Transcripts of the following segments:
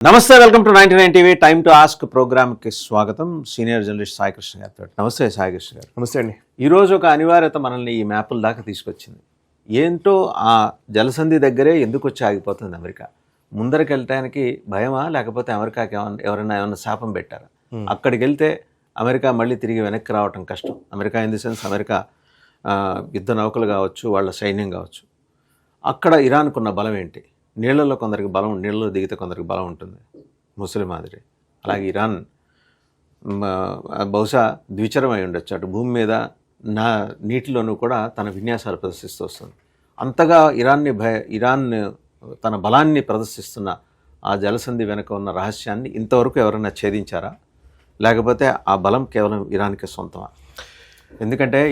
నమస్తే, welcome to 99 TV time to ask ప్రోగ్రామ్కి స్వాగతం. సీనియర్ జర్నలిస్ట్ సాయికృష్ణ గారితో. నమస్తే సాయికృష్ణ గారు. నమస్తే అండి. ఈరోజు ఒక అనివార్యత మనల్ని ఈ మ్యాపుల దాకా తీసుకొచ్చింది. ఏంటో ఆ జలసంధి దగ్గరే ఎందుకు వచ్చి ఆగిపోతుంది అమెరికా? ముందరికి వెళ్ళటానికి భయమా, లేకపోతే అమెరికాకి ఏమైనా శాపం పెట్టారా? అక్కడికి వెళ్తే అమెరికా మళ్ళీ తిరిగి వెనక్కి రావటం కష్టం. America in the sense America యుద్ధ నౌకలు కావచ్చు, వాళ్ళ సైన్యం కావచ్చు. అక్కడ ఇరాన్కున్న బలం ఏంటి? నీళ్లలో కొందరికి బలం, నీళ్ళలో దిగితే కొందరికి బలం ఉంటుంది, ముస్లిం మాదిరి. అలాగే ఇరాన్ బహుశా ద్విచరమై ఉండొచ్చు. అటు భూమి మీద నీటిలోనూ కూడా తన విన్యాసాలు ప్రదర్శిస్తూ వస్తుంది. అంతగా ఇరాన్ తన బలాన్ని ప్రదర్శిస్తున్న ఆ జలసంధి వెనుక ఉన్న రహస్యాన్ని ఇంతవరకు ఎవరైనా ఛేదించారా, లేకపోతే ఆ బలం కేవలం ఇరాన్కే సొంతమా? ఎందుకంటే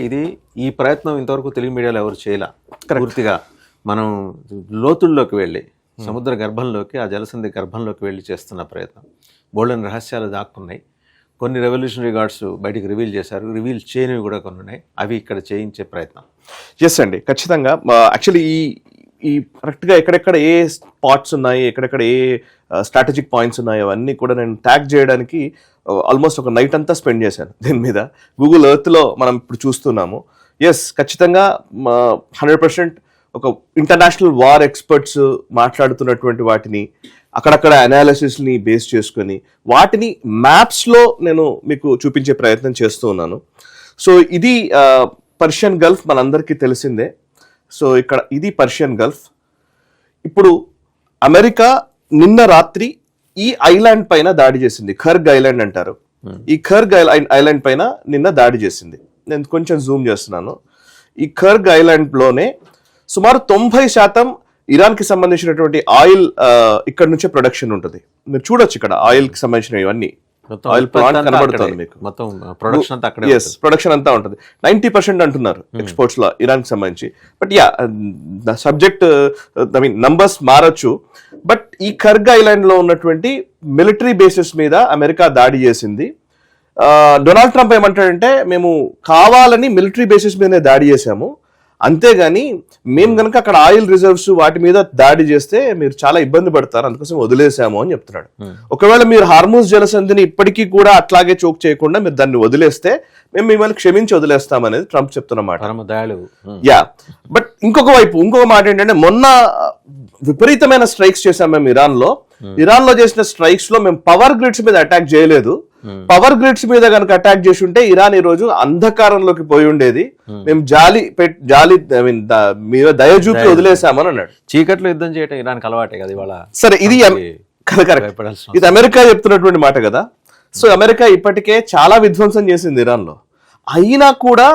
ఈ ప్రయత్నం ఇంతవరకు తెలుగు మీడియాలో ఎవరు చేయలే. పూర్తిగా మనం లోతుల్లోకి వెళ్ళి సముద్ర గర్భంలోకి, ఆ జలసంధి గర్భంలోకి వెళ్ళి చేస్తున్న ప్రయత్నం. బోల్డెన్ రహస్యాలు దాక్కున్నాయి. కొన్ని రెవల్యూషనరీ గార్డ్స్ బయటికి రివీల్ చేశారు, రివీల్ చేయనివి కూడా కొన్ని ఉన్నాయి. అవి ఇక్కడ చేయించే ప్రయత్నం. ఎస్ అండి, ఖచ్చితంగా. యాక్చువల్లీ ఈ కరెక్ట్గా ఎక్కడెక్కడ ఏ స్పాట్స్ ఉన్నాయి, ఎక్కడెక్కడ ఏ స్ట్రాటజిక్ పాయింట్స్ ఉన్నాయి, అవన్నీ కూడా నేను ట్యాగ్ చేయడానికి ఆల్మోస్ట్ ఒక నైట్ అంతా స్పెండ్ చేశాను దీని మీద. గూగుల్ ఎర్త్లో మనం ఇప్పుడు చూస్తున్నాము. ఎస్, ఖచ్చితంగా 100% ఒక ఇంటర్నేషనల్ వార్ ఎక్స్పర్ట్స్ మాట్లాడుతున్నటువంటి వాటిని, అక్కడక్కడ అనాలిసిస్ని బేస్ చేసుకొని వాటిని మ్యాప్స్లో నేను మీకు చూపించే ప్రయత్నం చేస్తూ ఉన్నాను. సో ఇది పర్షియన్ గల్ఫ్ మనందరికీ తెలిసిందే. సో ఇక్కడ ఇది పర్షియన్ గల్ఫ్. ఇప్పుడు అమెరికా నిన్న రాత్రి ఈ ఐలాండ్ పైన దాడి చేసింది. ఖర్గ్ ఐలాండ్ అంటారు. ఈ ఖర్గ్ ఐలాండ్ పైన నిన్న దాడి చేసింది. నేను కొంచెం జూమ్ చేస్తున్నాను. ఈ ఖర్గ్ ఐలాండ్లోనే సుమారు 90% ఇరాన్కి సంబంధించినటువంటి ఆయిల్ ఇక్కడ నుంచే ప్రొడక్షన్ ఉంటుంది. మీరు చూడొచ్చు ఇక్కడ ఆయిల్కి సంబంధించిన ఇవన్నీ ఆయిల్ ప్లాంట్ కనబడుతుంది మీకు. మొత్తం ప్రొడక్షన్ ప్రొడక్షన్ అంతా ఉంటుంది. 90% అంటున్నారు ఎక్స్పోర్ట్స్ లో ఇరాన్కి సంబంధించి. But yeah, subject I mean numbers మారచ్చు. బట్ ఈ ఖర్గ్ ఐలాండ్ లో ఉన్నటువంటి మిలిటరీ బేసెస్ మీద అమెరికా దాడి చేసింది. డొనాల్డ్ ట్రంప్ ఏమంటాడంటే, మేము కావాలని మిలిటరీ బేసెస్ మీదనే దాడి చేశాము, అంతేగాని మేము కనుక అక్కడ ఆయిల్ రిజర్వ్స్ వాటి మీద దాడి చేస్తే మీరు చాలా ఇబ్బంది పడతారు, అందుకోసం వదిలేసాము అని చెప్తున్నాడు. ఒకవేళ మీరు హార్మూజ్ జలసంధిని ఇప్పటికీ కూడా అట్లాగే చోక్ చేయకుండా మీరు దాన్ని వదిలేస్తే మేము మిమ్మల్ని క్షమించి వదిలేస్తామనేది ట్రంప్ చెప్తున్నమాట. యా, బట్ ఇంకొక మాట ఏంటంటే, మొన్న విపరీతమైన స్ట్రైక్స్ చేశాం మేము ఇరాన్ లో చేసిన స్ట్రైక్స్ లో మేము పవర్ గ్రిడ్స్ మీద అటాక్ చేయలేదు. పవర్ గ్రిడ్స్ మీద కనుక అటాక్ చేసి ఉంటే ఇరాన్ ఈ రోజు అంధకారంలోకి పోయి ఉండేది. మేము జాలి ఐ మీన్ మీద దయ చూపి వదిలేసామని అన్నాడు. చీకట్లో యుద్ధం చేయడం ఇరాన్ అలవాటే కదా ఇవాళ. సరే, ఇది ఇది అమెరికా చెప్తున్నటువంటి మాట కదా. సో అమెరికా ఇప్పటికే చాలా విధ్వంసం చేసింది ఇరాన్ లో, అయినా కూడా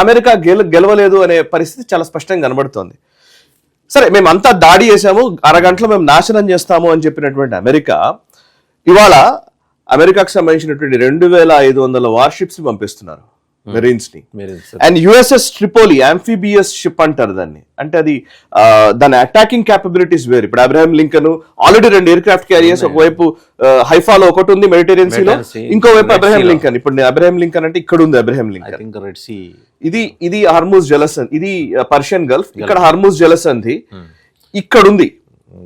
అమెరికా గెలవలేదు అనే పరిస్థితి చాలా స్పష్టంగా కనబడుతోంది. సరే, మేమంతా దాడి చేశాము, అరగంటలో మేము నాశనం చేస్తాము అని చెప్పినటువంటి అమెరికా ఇవాళ అమెరికాకు సంబంధించినటువంటి 2500 వార్షిప్స్ పంపిస్తున్నారు, మెరీన్స్ ని. And USS Tripoli amphibious ship అంటారు దాన్ని. అంటే అది దాని అటాకింగ్ క్యాపబిలిటీస్ వేరు. ఇప్పుడు Abraham Lincoln already 2 air craft carriers, ఒకవైపు హైఫాలో ఒకటి ఉంది మెడిటరేనియన్ సీలో, ఇంకోవైపు అబ్రహాం లింకన్. ఇప్పుడు అబ్రహాం లింకన్ అంటే ఇక్కడ ఉంది అబ్రహాం లింకన్. ఇది హార్మూజ్ జలసంధి, ఇది పర్షియన్ గల్ఫ్. ఇక్కడ హార్మూజ్ జలసంధి ఇక్కడ ఉంది,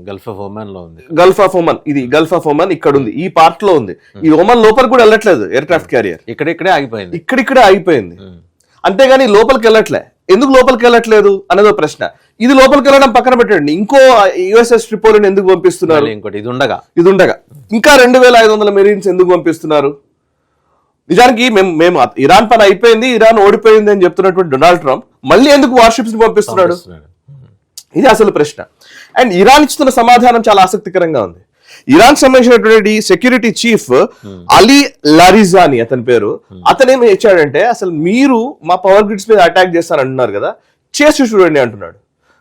గల్ఫ్ ఆఫ్ ఒమన్ లో ఉంది. గల్ఫ్ ఆఫ్ ఒమన్, ఇది గల్ఫ్ ఆఫ్ ఒమన్ ఇక్కడ ఉంది, ఈ పార్ట్ లో ఉంది. ఈ ఒమన్ లోపల కూడా వెళ్ళట్లేదు ఎయిర్ క్రాఫ్ట్ క్యారియర్, ఇక్కడిక్కడే ఆగిపోయింది. అంతేగాని లోపలికి వెళ్ళట్లే. ఎందుకు లోపలికి వెళ్ళట్లేదు అనేది ప్రశ్న. ఇది లోపలికి వెళ్ళడం పక్కన పెట్టండి, ఇంకో యుఎస్ఎస్ ట్రిపోలిని ఎందుకు పంపిస్తున్నారు? ఇంకోటి ఇది ఉండగా ఇంకా 2500 మెరీన్స్ ఎందుకు పంపిస్తున్నారు? నిజానికి మేము ఇరాన్ పని అయిపోయింది, ఇరాన్ ఓడిపోయింది అని చెప్తున్నటువంటి డొనాల్డ్ ట్రంప్ మళ్ళీ ఎందుకు వార్షిప్స్ ని పంపిస్తున్నాడు? ఇది అసలు ప్రశ్న. అండ్ ఇరాన్ ఇస్తున్న సమాధానం చాలా ఆసక్తికరంగా ఉంది. ఇరాన్ సంబంధించినటువంటి సెక్యూరిటీ చీఫ్ అలీ లారిజాని అతని పేరు. అతనేమి ఇచ్చాడంటే, అసలు మీరు మా పవర్ గ్రిడ్స్ మీద అటాక్ చేస్తారంటున్నారు కదా, చేసి చూడండి అంటున్నాడు.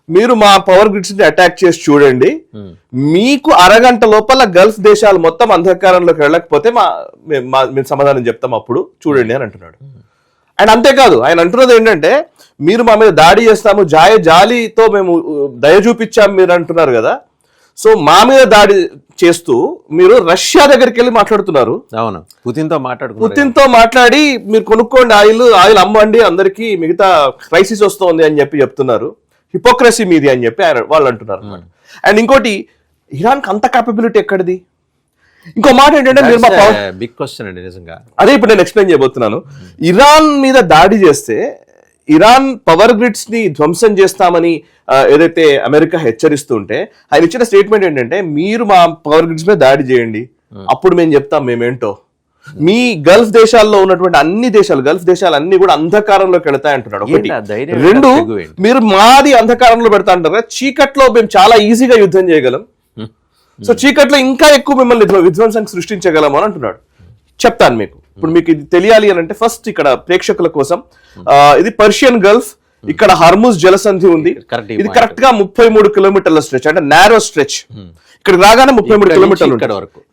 మీరు మా పవర్ గ్రిడ్స్ ని అటాక్ చేసి చూడండి, మీకు అరగంట లోపల గల్ఫ్ దేశాలు మొత్తం అంధకారంలోకి వెళ్ళకపోతే మేము సమాధానం చెప్తాం, అప్పుడు చూడండి అని అంటున్నాడు. అండ్ అంతేకాదు, ఆయన అంటున్నది ఏంటంటే, మీరు మా మీద దాడి చేస్తాము, జాలితో మేము దయ చూపించాము మీరు అంటున్నారు కదా. సో మా మీద దాడి చేస్తూ మీరు రష్యా దగ్గరికి వెళ్ళి మాట్లాడుతున్నారు. అవును, పుతిన్తో మాట్లాడి మీరు కొనుక్కోండి ఆయిల్ అమ్మండి అందరికి, మిగతా క్రైసిస్ వస్తోంది అని చెప్తున్నారు. హిపోక్రసీ మీది అని చెప్పి వాళ్ళు అంటున్నారు. అండ్ ఇంకోటి, ఇరాన్కి అంత క్యాపబిలిటీ ఎక్కడిది? ఇంకో మాట ఏంటంటే మీరు మా పవర్ బిగ్ క్వశ్చన్ అండి నిజంగా. అదే ఇప్పుడు నేను ఎక్స్ప్లెయిన్ చేయబోతున్నాను. ఇరాన్ మీద దాడి చేస్తే ఇరాన్ పవర్ గ్రిడ్స్ ని ధ్వంసం చేస్తామని ఏదైతే అమెరికా హెచ్చరిస్తుంటే ఆయన ఇచ్చిన స్టేట్మెంట్ ఏంటంటే మీరు మా పవర్ గ్రిడ్స్ మీద దాడి చేయండి, అప్పుడు మేము చెప్తాం మేమేంటో. మీ గల్ఫ్ దేశాల్లో ఉన్నటువంటి అన్ని దేశాలు, గల్ఫ్ దేశాలు అన్ని కూడా అంధకారంలోకి వెళతాయంటున్నాడు. ఒకటి. రెండు, మీరు మాది అంధకారంలో పెడతా అంటారు కదా, చీకట్లో మేము చాలా ఈజీగా యుద్ధం చేయగలం, సో చీకట్లో ఇంకా ఎక్కువ మిమ్మల్ని విధ్వంసానికి సృష్టించగలం అని అంటున్నాడు. చెప్తాను మీకు. ఇప్పుడు మీకు ఇది తెలియాలి అని అంటే ఫస్ట్ ఇక్కడ ప్రేక్షకుల కోసం ఇది పర్షియన్ గల్ఫ్, ఇక్కడ హర్ముజ్ జలసంధి ఉంది. ఇది కరెక్ట్ గా 33 కిలోమీటర్ల స్ట్రెచ్, అంటే నారో స్ట్రెచ్. ఇక్కడికి రాగానే 33 కిలోమీటర్లు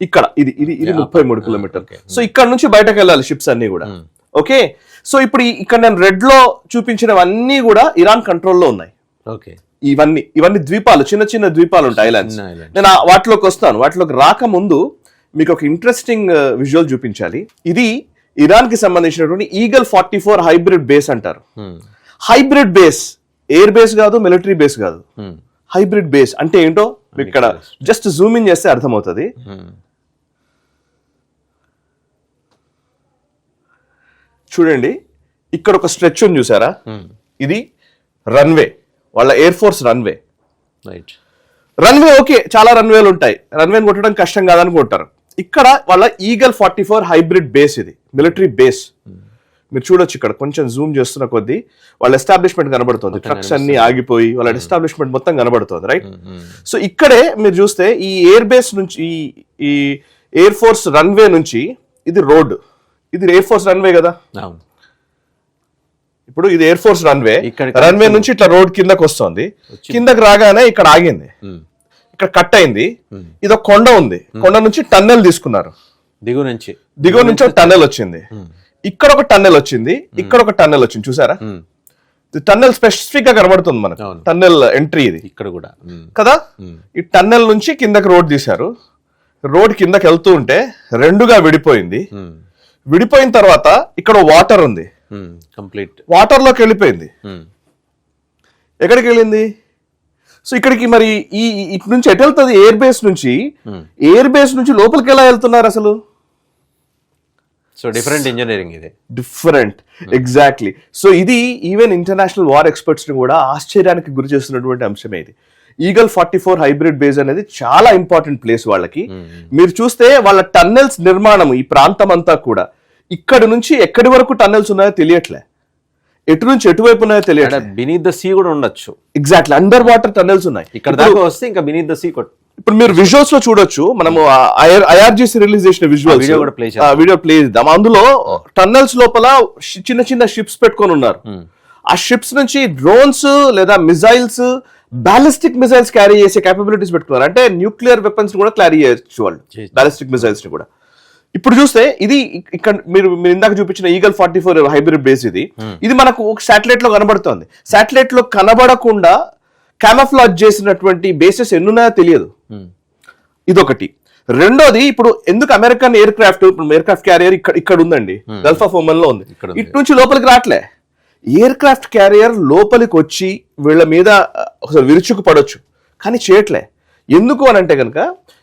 ఇక్కడ ఇది 33 కిలోమీటర్లు. సో ఇక్కడ నుంచి బయటకు వెళ్ళాలి షిప్స్ అన్ని కూడా. ఓకే, సో ఇప్పుడు ఇక్కడ నేను రెడ్ లో చూపించినవన్నీ కూడా ఇరాన్ కంట్రోల్లో ఉన్నాయి. ఇవన్నీ ద్వీపాలు, చిన్న చిన్న ద్వీపాలు ఉంటాయి, ఐలాండ్స్. నేను వాటిలోకి వస్తాను. వాటిలోకి రాకముందు మీకు ఒక ఇంట్రెస్టింగ్ విజువల్ చూపించాలి. ఇది ఇరాన్ కి సంబంధించినటువంటి ఈగల్ 44 హైబ్రిడ్ బేస్ అంటారు. హైబ్రిడ్ బేస్, ఎయిర్ బేస్ కాదు, మిలిటరీ బేస్ కాదు, హైబ్రిడ్ బేస్ అంటే ఏంటో మీకు ఇక్కడ జస్ట్ జూమ్ ఇన్ చేస్తే అర్థమవుతుంది. చూడండి, ఇక్కడ ఒక స్ట్రెచ్ ఉంది చూసారా, ఇది రన్వే, వాళ్ళ air force runway. Runway okay, చాలా రన్వేలు ఉంటాయి, రన్వేని కొట్టడం కష్టం కాదనుకుంటారు. ఇక్కడ వాళ్ళ ఈగల్ 44 హైబ్రిడ్ బేస్, ఇది మిలిటరీ బేస్. మీరు చూడొచ్చు ఇక్కడ కొంచెం జూమ్ చేస్తున్న కొద్దీ వాళ్ళ ఎస్టాబ్లిష్మెంట్ కనబడుతుంది, ట్రక్స్ అన్ని ఆగిపోయి వాళ్ళ ఎస్టాబ్లిష్మెంట్ మొత్తం కనబడుతుంది, రైట్. సో ఇక్కడే మీరు చూస్తే ఈ ఎయిర్ బేస్ నుంచి, ఈ ఎయిర్ ఫోర్స్ రన్వే నుంచి ఇది రోడ్, ఇది ఎయిర్ ఫోర్స్ రన్వే కదా. ఇప్పుడు ఇది ఎయిర్ ఫోర్స్ రన్వే, రన్వే నుంచి ఇట్లా రోడ్ కిందకి వస్తుంది, కిందకి రాగానే ఇక్కడ ఆగింది, ఇక్కడ కట్ అయింది. ఇది ఒక కొండ ఉంది, కొండ నుంచి టన్నెల్ తీసుకున్నారు, దిగువ నుంచి ఒక టన్నెల్ వచ్చింది, ఇక్కడ ఒక టన్నెల్ వచ్చింది, ఇక్కడ ఒక టన్నెల్ వచ్చింది, చూసారా. టన్నెల్ స్పెసిఫిక్ గా కనబడుతుంది మనకు, టన్నెల్ ఎంట్రీ ఇది ఇక్కడ కూడా కదా. ఈ టన్నెల్ నుంచి కిందకి రోడ్ తీశారు, రోడ్ కిందకి వెళ్తూ ఉంటే రెండుగా విడిపోయింది. విడిపోయిన తర్వాత ఇక్కడ వాటర్ ఉంది, కంప్లీట్ వాటర్ లోకి వెళ్ళిపోయింది. ఎక్కడికి వెళ్ళింది? సో ఇక్కడికి మరి ఇటు నుంచి ఎటు వెళ్తుంది? ఎయిర్ బేస్ నుంచి, ఎయిర్ బేస్ నుంచి లోపలికి ఎలా వెళ్తున్నారు అసలు? సో డిఫరెంట్ ఇంజనీరింగ్, ఇది డిఫరెంట్, ఎగ్జాక్ట్లీ. సో ఇది ఈవెన్ ఇంటర్నేషనల్ వార్ ఎక్స్పర్ట్స్ ని కూడా ఆశ్చర్యానికి గురి చేస్తున్నటువంటి అంశమే ఇది. ఈగల్ 44 హైబ్రిడ్ బేస్ అనేది చాలా ఇంపార్టెంట్ ప్లేస్ వాళ్ళకి. మీరు చూస్తే వాళ్ళ టన్నెల్స్ నిర్మాణం, ఈ ప్రాంతం అంతా కూడా ఇక్కడి నుంచి ఎక్కడి వరకు టన్నెల్స్ ఉన్నాయో తెలియట్లే, ఎటు నుంచి ఎటువైపు ఉన్నాయో తెలియట్లే. బినీత్ ద సీ కూడా ఉండొచ్చు, ఎగ్జాక్ట్లీ అండర్ వాటర్ టన్నెల్స్ ఉన్నాయి. ఇక్కడ దాకా వస్తే ఇంకా బినీత్ ద సీ. ఇప్పుడు మీరు విజువల్స్ లో చూడొచ్చు, మనము IRGC రిలీజ్ చేసిన విజువల్స్ వీడియో ప్లే చేద్దాం. అందులో టన్నెల్స్ లోపల చిన్న చిన్న షిప్స్ పెట్టుకొని ఉన్నారు. ఆ షిప్స్ నుంచి డ్రోన్స్ లేదా మిజైల్స్, బాలిస్టిక్ మిజైల్స్ క్యారీ చేసే కేపబిలిటీస్ పెట్టుకున్నారు. అంటే న్యూక్లియర్ వెపన్స్ కూడా క్యారీ చేయొచ్చు వాళ్ళు, బాలిస్టిక్ మిజైల్స్ ని కూడా. ఇప్పుడు చూస్తే ఇది ఇక్కడ మీరు ఇందాక చూపించిన ఈగల్ 44 హైబ్రిడ్ బేస్, ఇది మనకు ఒక శాటిలైట్ లో కనబడుతోంది. శాటిలైట్ లో కనబడకుండా క్యామఫ్లాజ్ చేసినటువంటి బేసెస్ ఎన్నున్నాయో తెలియదు, ఇదొకటి. రెండోది, ఇప్పుడు ఎందుకు అమెరికన్ ఎయిర్ క్రాఫ్ట్ క్యారియర్ ఇక్కడ ఉందండి, గల్ఫ్ ఆఫ్ ఒమన్ లో ఉంది, ఇటు నుంచి లోపలికి రావట్లే. ఎయిర్ క్రాఫ్ట్ క్యారియర్ లోపలికి వచ్చి వీళ్ళ మీద విరుచుకు పడొచ్చు, కానీ చేయట్లే. ఎందుకు అని అంటే కనుక,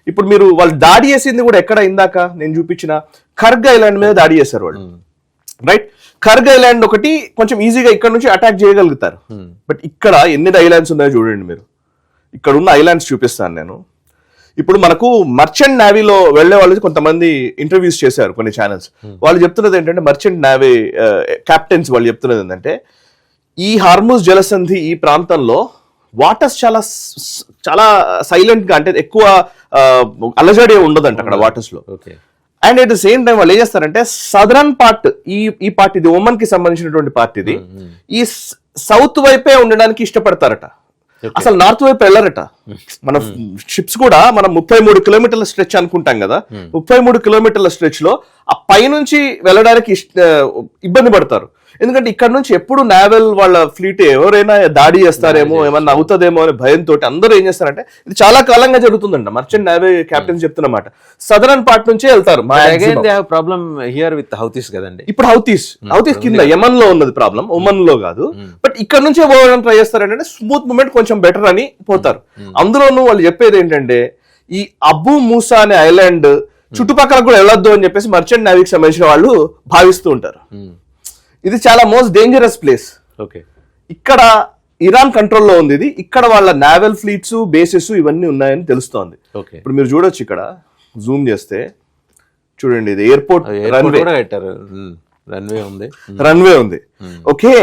ఇప్పుడు మీరు వాళ్ళు దాడి చేసింది కూడా ఎక్కడ, ఇందాక నేను చూపించిన కర్గ్ ఐలాండ్ మీద దాడి చేశారు వాళ్ళు, రైట్. కర్గ్ ఐలాండ్ ఒకటి కొంచెం ఈజీగా ఇక్కడ నుంచి అటాక్ చేయగలుగుతారు. బట్ ఇక్కడ ఎన్ని ఐలాండ్స్ ఉన్నాయో చూడండి మీరు. ఇక్కడ ఉన్న ఐలాండ్స్ చూపిస్తాను నేను. ఇప్పుడు మనకు మర్చెంట్ నేవీలో వెళ్లే వాళ్ళు కొంతమంది ఇంటర్వ్యూస్ చేశారు కొన్ని ఛానల్స్. వాళ్ళు చెప్తున్నది ఏంటంటే, మర్చెంట్ నేవీ కెప్టెన్స్ వాళ్ళు చెప్తున్నది ఏంటంటే, ఈ హార్ముజ్ జలసంధి ఈ ప్రాంతంలో వాటర్స్ చాలా సైలెంట్ గా, అంటే ఎక్కువ అలజడి ఉండదంట అక్కడ వాటర్స్ లో. And at the same time వాళ్ళు ఏం చేస్తారంటే, సదరన్ పార్ట్, ఈ పార్ట్ ఇది ఒమన్ కి సంబంధించినటువంటి పార్ట్, ఇది ఈ సౌత్ వైపే ఉండడానికి ఇష్టపడతారట, అసలు నార్త్ వైపు వెళ్ళరట. మన షిప్స్ కూడా మనం 33 కిలోమీటర్ల స్ట్రెచ్ అనుకుంటాం కదా, 33 కిలోమీటర్ల స్ట్రెచ్ లో ఆ పైనుంచి వెళ్ళడానికి ఇబ్బంది పడతారు. ఎందుకంటే ఇక్కడ నుంచి ఎప్పుడు నావల్ వాళ్ళ ఫ్లీట్ ఎవరైనా దాడి చేస్తారేమో, ఏమన్నా అవుతుందేమో అనే భయంతో అందరూ ఏం చేస్తారంటే, ఇది చాలా కాలంగా జరుగుతుందంట, మర్చెంట్ నేవీ కెప్టెన్స్ చెప్తున్నమాట, సదరన్ పార్ట్ నుంచే వెళ్తారు. ఇప్పుడు హౌతీస్ కింద యమన్ లో ఉన్నది ప్రాబ్లం, ఒమన్ లో కాదు. బట్ ఇక్కడ నుంచే పోవడానికి ట్రై చేస్తారంటే స్మూత్ మూమెంట్ కొంచెం బెటర్ అని పోతారు. అందులోనూ వాళ్ళు చెప్పేది ఏంటంటే, ఈ అబు మూసా అనే ఐలాండ్ చుట్టుపక్కల కూడా వెళ్ళొద్దు అని చెప్పేసి మర్చెంట్ నేవీకి సంబంధించిన వాళ్ళు భావిస్తూ ఉంటారు. ఇది చాలా మోస్ట్ డేంజరస్ ప్లేస్. ఓకే, ఇక్కడ ఇరాన్ కంట్రోల్లో ఉంది ఇది. ఇక్కడ వాళ్ళ నావల్ ఫ్లీట్స్, బేసెస్ ఇవన్నీ ఉన్నాయని తెలుస్తోంది. ఓకే, ఇప్పుడు మీరు చూడొచ్చు, ఇక్కడ జూమ్ చేస్తే చూడండి, ఇది ఎయిర్పోర్ట్ రన్వే ఉంది. ఓకే,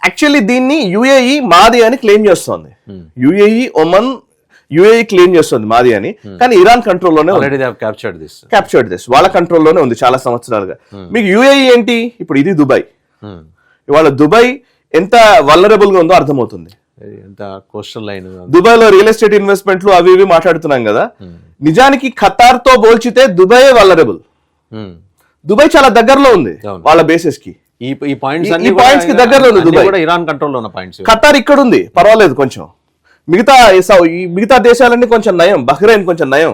యాక్చువల్లీ దీన్ని యుఏఈ మాది అని క్లెయిమ్ చేస్తోంది. యుఏఈ క్లెయిమ్ చేస్తుంది మాది అని, కానీ ఇరాన్ కంట్రోల్లోనే క్యాప్చర్డ్ దిస్, వాళ్ళ కంట్రోల్లోనే ఉంది చాలా సంవత్సరాలుగా. మీకు యుఏఈ ఏంటి? ఇప్పుడు ఇది దుబాయ్. ఇవాళ దుబాయ్ ఎంత వల్నరబుల్ గా ఉందో అర్థమవుతుంది. దుబాయ్ లో రియల్ ఎస్టేట్ ఇన్వెస్ట్మెంట్లు అవి ఇవి మాట్లాడుతున్నాం కదా, నిజానికి ఖతార్ తో పోల్చితే దుబాయ్ వల్నరబుల్. దుబాయ్ చాలా దగ్గరలో ఉంది వాళ్ళ బేసెస్ కి. ఈ పాయింట్స్ కి దగ్గరలో ఉంది దుబాయ్. ఇరాన్ కంట్రోల్లో ఉన్న పాయింట్స్. ఖతార్ ఇక్కడ ఉంది, పర్వాలేదు కొంచెం. మిగతా దేశాలన్నీ కొంచెం నయం, బహ్రెయిన్ కొంచెం నయం.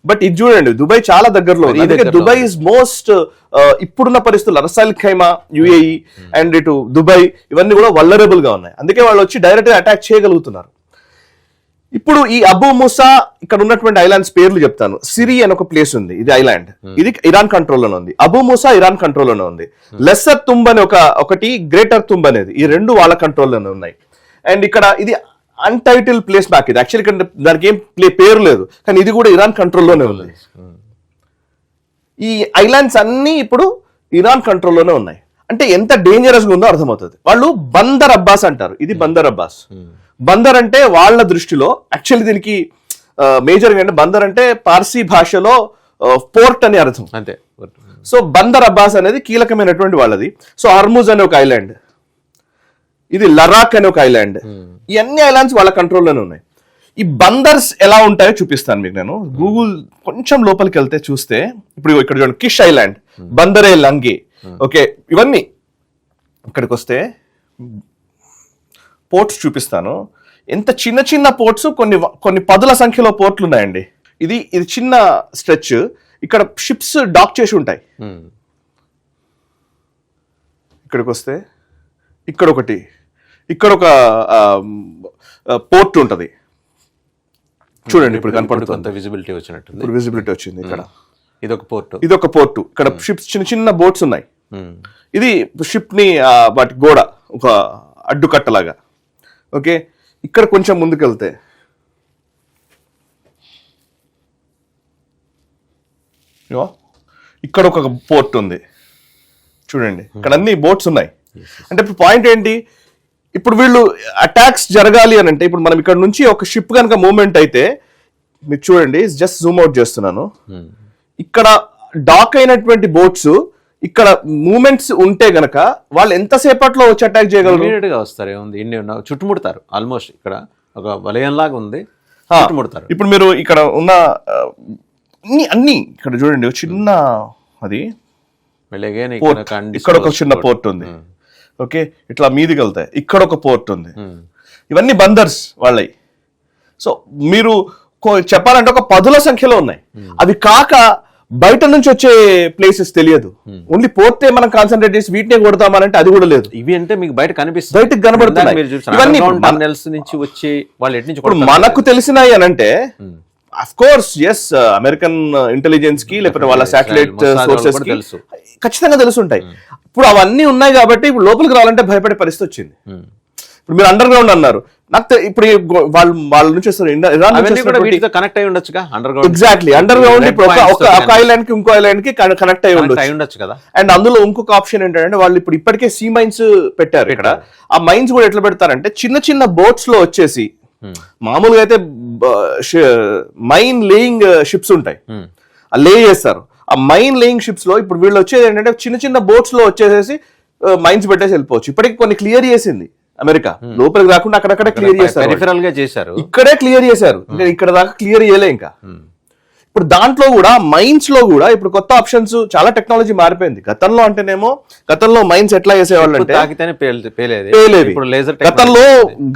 బట్ ఇది చూడండి, దుబాయ్ చాలా దగ్గరలో ఉంది. అందుకే దుబాయ్ ఇస్ మోస్ట్ ఇప్పుడున్న పరిస్థితులు రసాల్ ఖైమా, యుఏఈ అండ్ ఇటు దుబాయ్ ఇవన్నీ కూడా వల్నరబుల్ గా ఉన్నాయి. అందుకే వాళ్ళు వచ్చి డైరెక్ట్ గా అటాక్ చేయగలుగుతున్నారు. ఇప్పుడు ఈ అబూ ముసా, ఇక్కడ ఉన్నటువంటి ఐలాండ్స్ పేర్లు చెప్తాను. సిరి అని ఒక ప్లేస్ ఉంది, ఇది ఐలాండ్, ఇది ఇరాన్ కంట్రోల్లోనే ఉంది. అబూ ముసా ఇరాన్ కంట్రోల్లోనే ఉంది. లెస్సర్ తుంబ్ అని ఒకటి, గ్రేటర్ తుంబ్ అనేది, ఈ రెండు వాళ్ళ కంట్రోల్లోనే ఉన్నాయి. అండ్ ఇక్కడ ఇది అన్టైటిల్ ప్లేస్ బ్యాక్. ఇది యాక్చువల్లీ ఇక్కడ దానికి ఏం పేరు లేదు, కానీ ఇది కూడా ఇరాన్ కంట్రోల్లోనే ఉంది. ఈ ఐలాండ్స్ అన్ని ఇప్పుడు ఇరాన్ కంట్రోల్లోనే ఉన్నాయి. అంటే ఎంత డేంజరస్ గా ఉందో అర్థమవుతుంది. వాళ్ళు బందర్ అబ్బాస్ అంటారు, ఇది బందర్ అబ్బాస్. బందర్ అంటే వాళ్ళ దృష్టిలో యాక్చువల్లీ దీనికి మేజర్ గా బందర్ అంటే పార్సీ భాషలో పోర్ట్ అని అర్థం. అంతే. సో బందర్ అబ్బాస్ అనేది కీలకమైనటువంటి వాళ్ళది. సో హర్ముజ్ అనే ఒక ఐలాండ్, ఇది లరాక్ అనే ఒక ఐలాండ్, ఇవన్నీ ఐలాండ్స్ వాళ్ళ కంట్రోల్లోనే ఉన్నాయి. ఈ బందర్స్ ఎలా ఉంటాయో చూపిస్తాను మీకు నేను. గూగుల్ కొంచెం లోపలికి వెళ్తే చూస్తే, ఇప్పుడు ఇక్కడ చూడండి, కిష్ ఐలాండ్, బందరే లంగే, ఓకే, ఇవన్నీ. ఇక్కడికి వస్తే పోర్ట్స్ చూపిస్తాను. ఎంత చిన్న చిన్న పోర్ట్స్, కొన్ని పదుల సంఖ్యలో పోర్ట్లు ఉన్నాయండి. ఇది చిన్న స్ట్రెచ్. ఇక్కడ షిప్స్ డాక్ చేసి ఉంటాయి. ఇక్కడికి వస్తే ఇక్కడ ఒక పోర్ట్ ఉంటది చూడండి. ఇప్పుడు కనపడుతుంది, విజిబిలిటీ వచ్చినట్టు. ఇప్పుడు విజిబిలిటీ వచ్చింది. ఇక్కడ ఇదొక పోర్ట్. ఇక్కడ షిప్స్ చిన్న చిన్న బోట్స్ ఉన్నాయి. ఇది షిప్ ని వాటి గోడ ఒక అడ్డుకట్టలాగా. ఓకే, ఇక్కడ కొంచెం ముందుకెళ్తే ఇక్కడ ఒక పోర్ట్ ఉంది చూడండి. ఇక్కడ అన్ని బోట్స్ ఉన్నాయి. అంటే ఇప్పుడు పాయింట్ ఏంటి, ఇప్పుడు వీళ్ళు అటాక్స్ జరగాలి అని అంటే, ఇప్పుడు మనం ఇక్కడ నుంచి ఒక షిప్ కనుక మూవ్మెంట్ అయితే, మీరు చూడండి, జస్ట్ జూమ్ అవుట్ చేస్తున్నాను. ఇక్కడ డాక్ అయినటువంటి బోట్స్, ఇక్కడ మూమెంట్స్ ఉంటే గనక వాళ్ళు ఎంతసేపట్లో వచ్చి అటాక్ చేయగలరు? వస్తారు, ఏముంది, చుట్టుముడతారు. ఆల్మోస్ట్ ఇక్కడ ఒక వలయం లాగా ఉంది, చుట్టుముడతారు. ఇప్పుడు మీరు ఇక్కడ ఉన్న అన్ని ఇక్కడ చూడండి, చిన్న అది ఇక్కడ ఒక చిన్న పోర్ట్ ఉంది. ఓకే, ఇట్లా మీదికి వెళ్తాయి, ఇక్కడ ఒక పోర్ట్ ఉంది. ఇవన్నీ బందర్స్ వాళ్ళవి. సో మీరు చెప్పాలంటే ఒక పదుల సంఖ్యలో ఉన్నాయి. అవి కాక బయట నుంచి వచ్చే ప్లేసెస్ తెలియదు. ఓన్లీ పోర్టే మనం కాన్సన్ట్రేట్ చేసి వీటినే కొడతామనంటే అది కూడా లేదు. ఇవి అంటే మీకు బయట కనిపిస్తుంది, బయటకు కనబడుతున్నాయి. నుంచి వచ్చి వాళ్ళు ఎటు నుంచి ఇప్పుడు మనకు తెలిసినాయి అని అంటే, of course yes, American intelligence కి లేకపోతే వాళ్ళ శాటిలైట్ సోర్సెస్ కి ఖచ్చితంగా తెలుసుంటాయి. ఇప్పుడు అవన్నీ ఉన్నాయి కాబట్టి ఇప్పుడు లోపలికి రావాలంటే భయపడే పరిస్థితి వచ్చింది. ఇప్పుడు మీరు అండర్ గ్రౌండ్ అన్నారు, నాకు ఇప్పుడు వాళ్ళ నుంచి కనెక్ట్ అయి ఉండొచ్చుగా underground. Exactly, underground ఇప్పుడు ఒక ఐలాండ్ కి ఇంకో ఐలాండ్ కి కనెక్ట్ అయి ఉండొచ్చు కదా. అండ్ అందులో ఇంకొక ఆప్షన్ ఏంటంటే, వాళ్ళు ఇప్పుడు ఇప్పటికే సీ మైన్స్ పెట్టారు ఇక్కడ. ఆ మైన్స్ కూడా ఎట్లా పెడతారంటే, చిన్న చిన్న బోట్స్ లో వచ్చేసి, మామూలుగా అయితే మైన్ లేయింగ్ షిప్స్ ఉంటాయి, లే చేస్తారు. ఆ మైన్ లేయింగ్ షిప్స్ లో ఇప్పుడు వీళ్ళు వచ్చేది ఏంటంటే, చిన్న చిన్న బోట్స్ లో వచ్చేసేసి మైన్స్ పెట్టేసి వెళ్ళిపోవచ్చు. ఇప్పటికి కొన్ని క్లియర్ చేసింది అమెరికా, లోపలికి రాకుండా అక్కడక్కడ క్లియర్ చేస్తారు, ఇక్కడే క్లియర్ చేశారు, ఇక్కడ దాకా క్లియర్ చేయలే ఇంకా. ఇప్పుడు దాంట్లో కూడా మైన్స్ లో కూడా ఇప్పుడు కొత్త ఆప్షన్స్, చాలా టెక్నాలజీ మారిపోయింది. గతంలో మైన్స్ ఎట్లా చేసేవాళ్ళు అంటే పేలేవి. గతంలో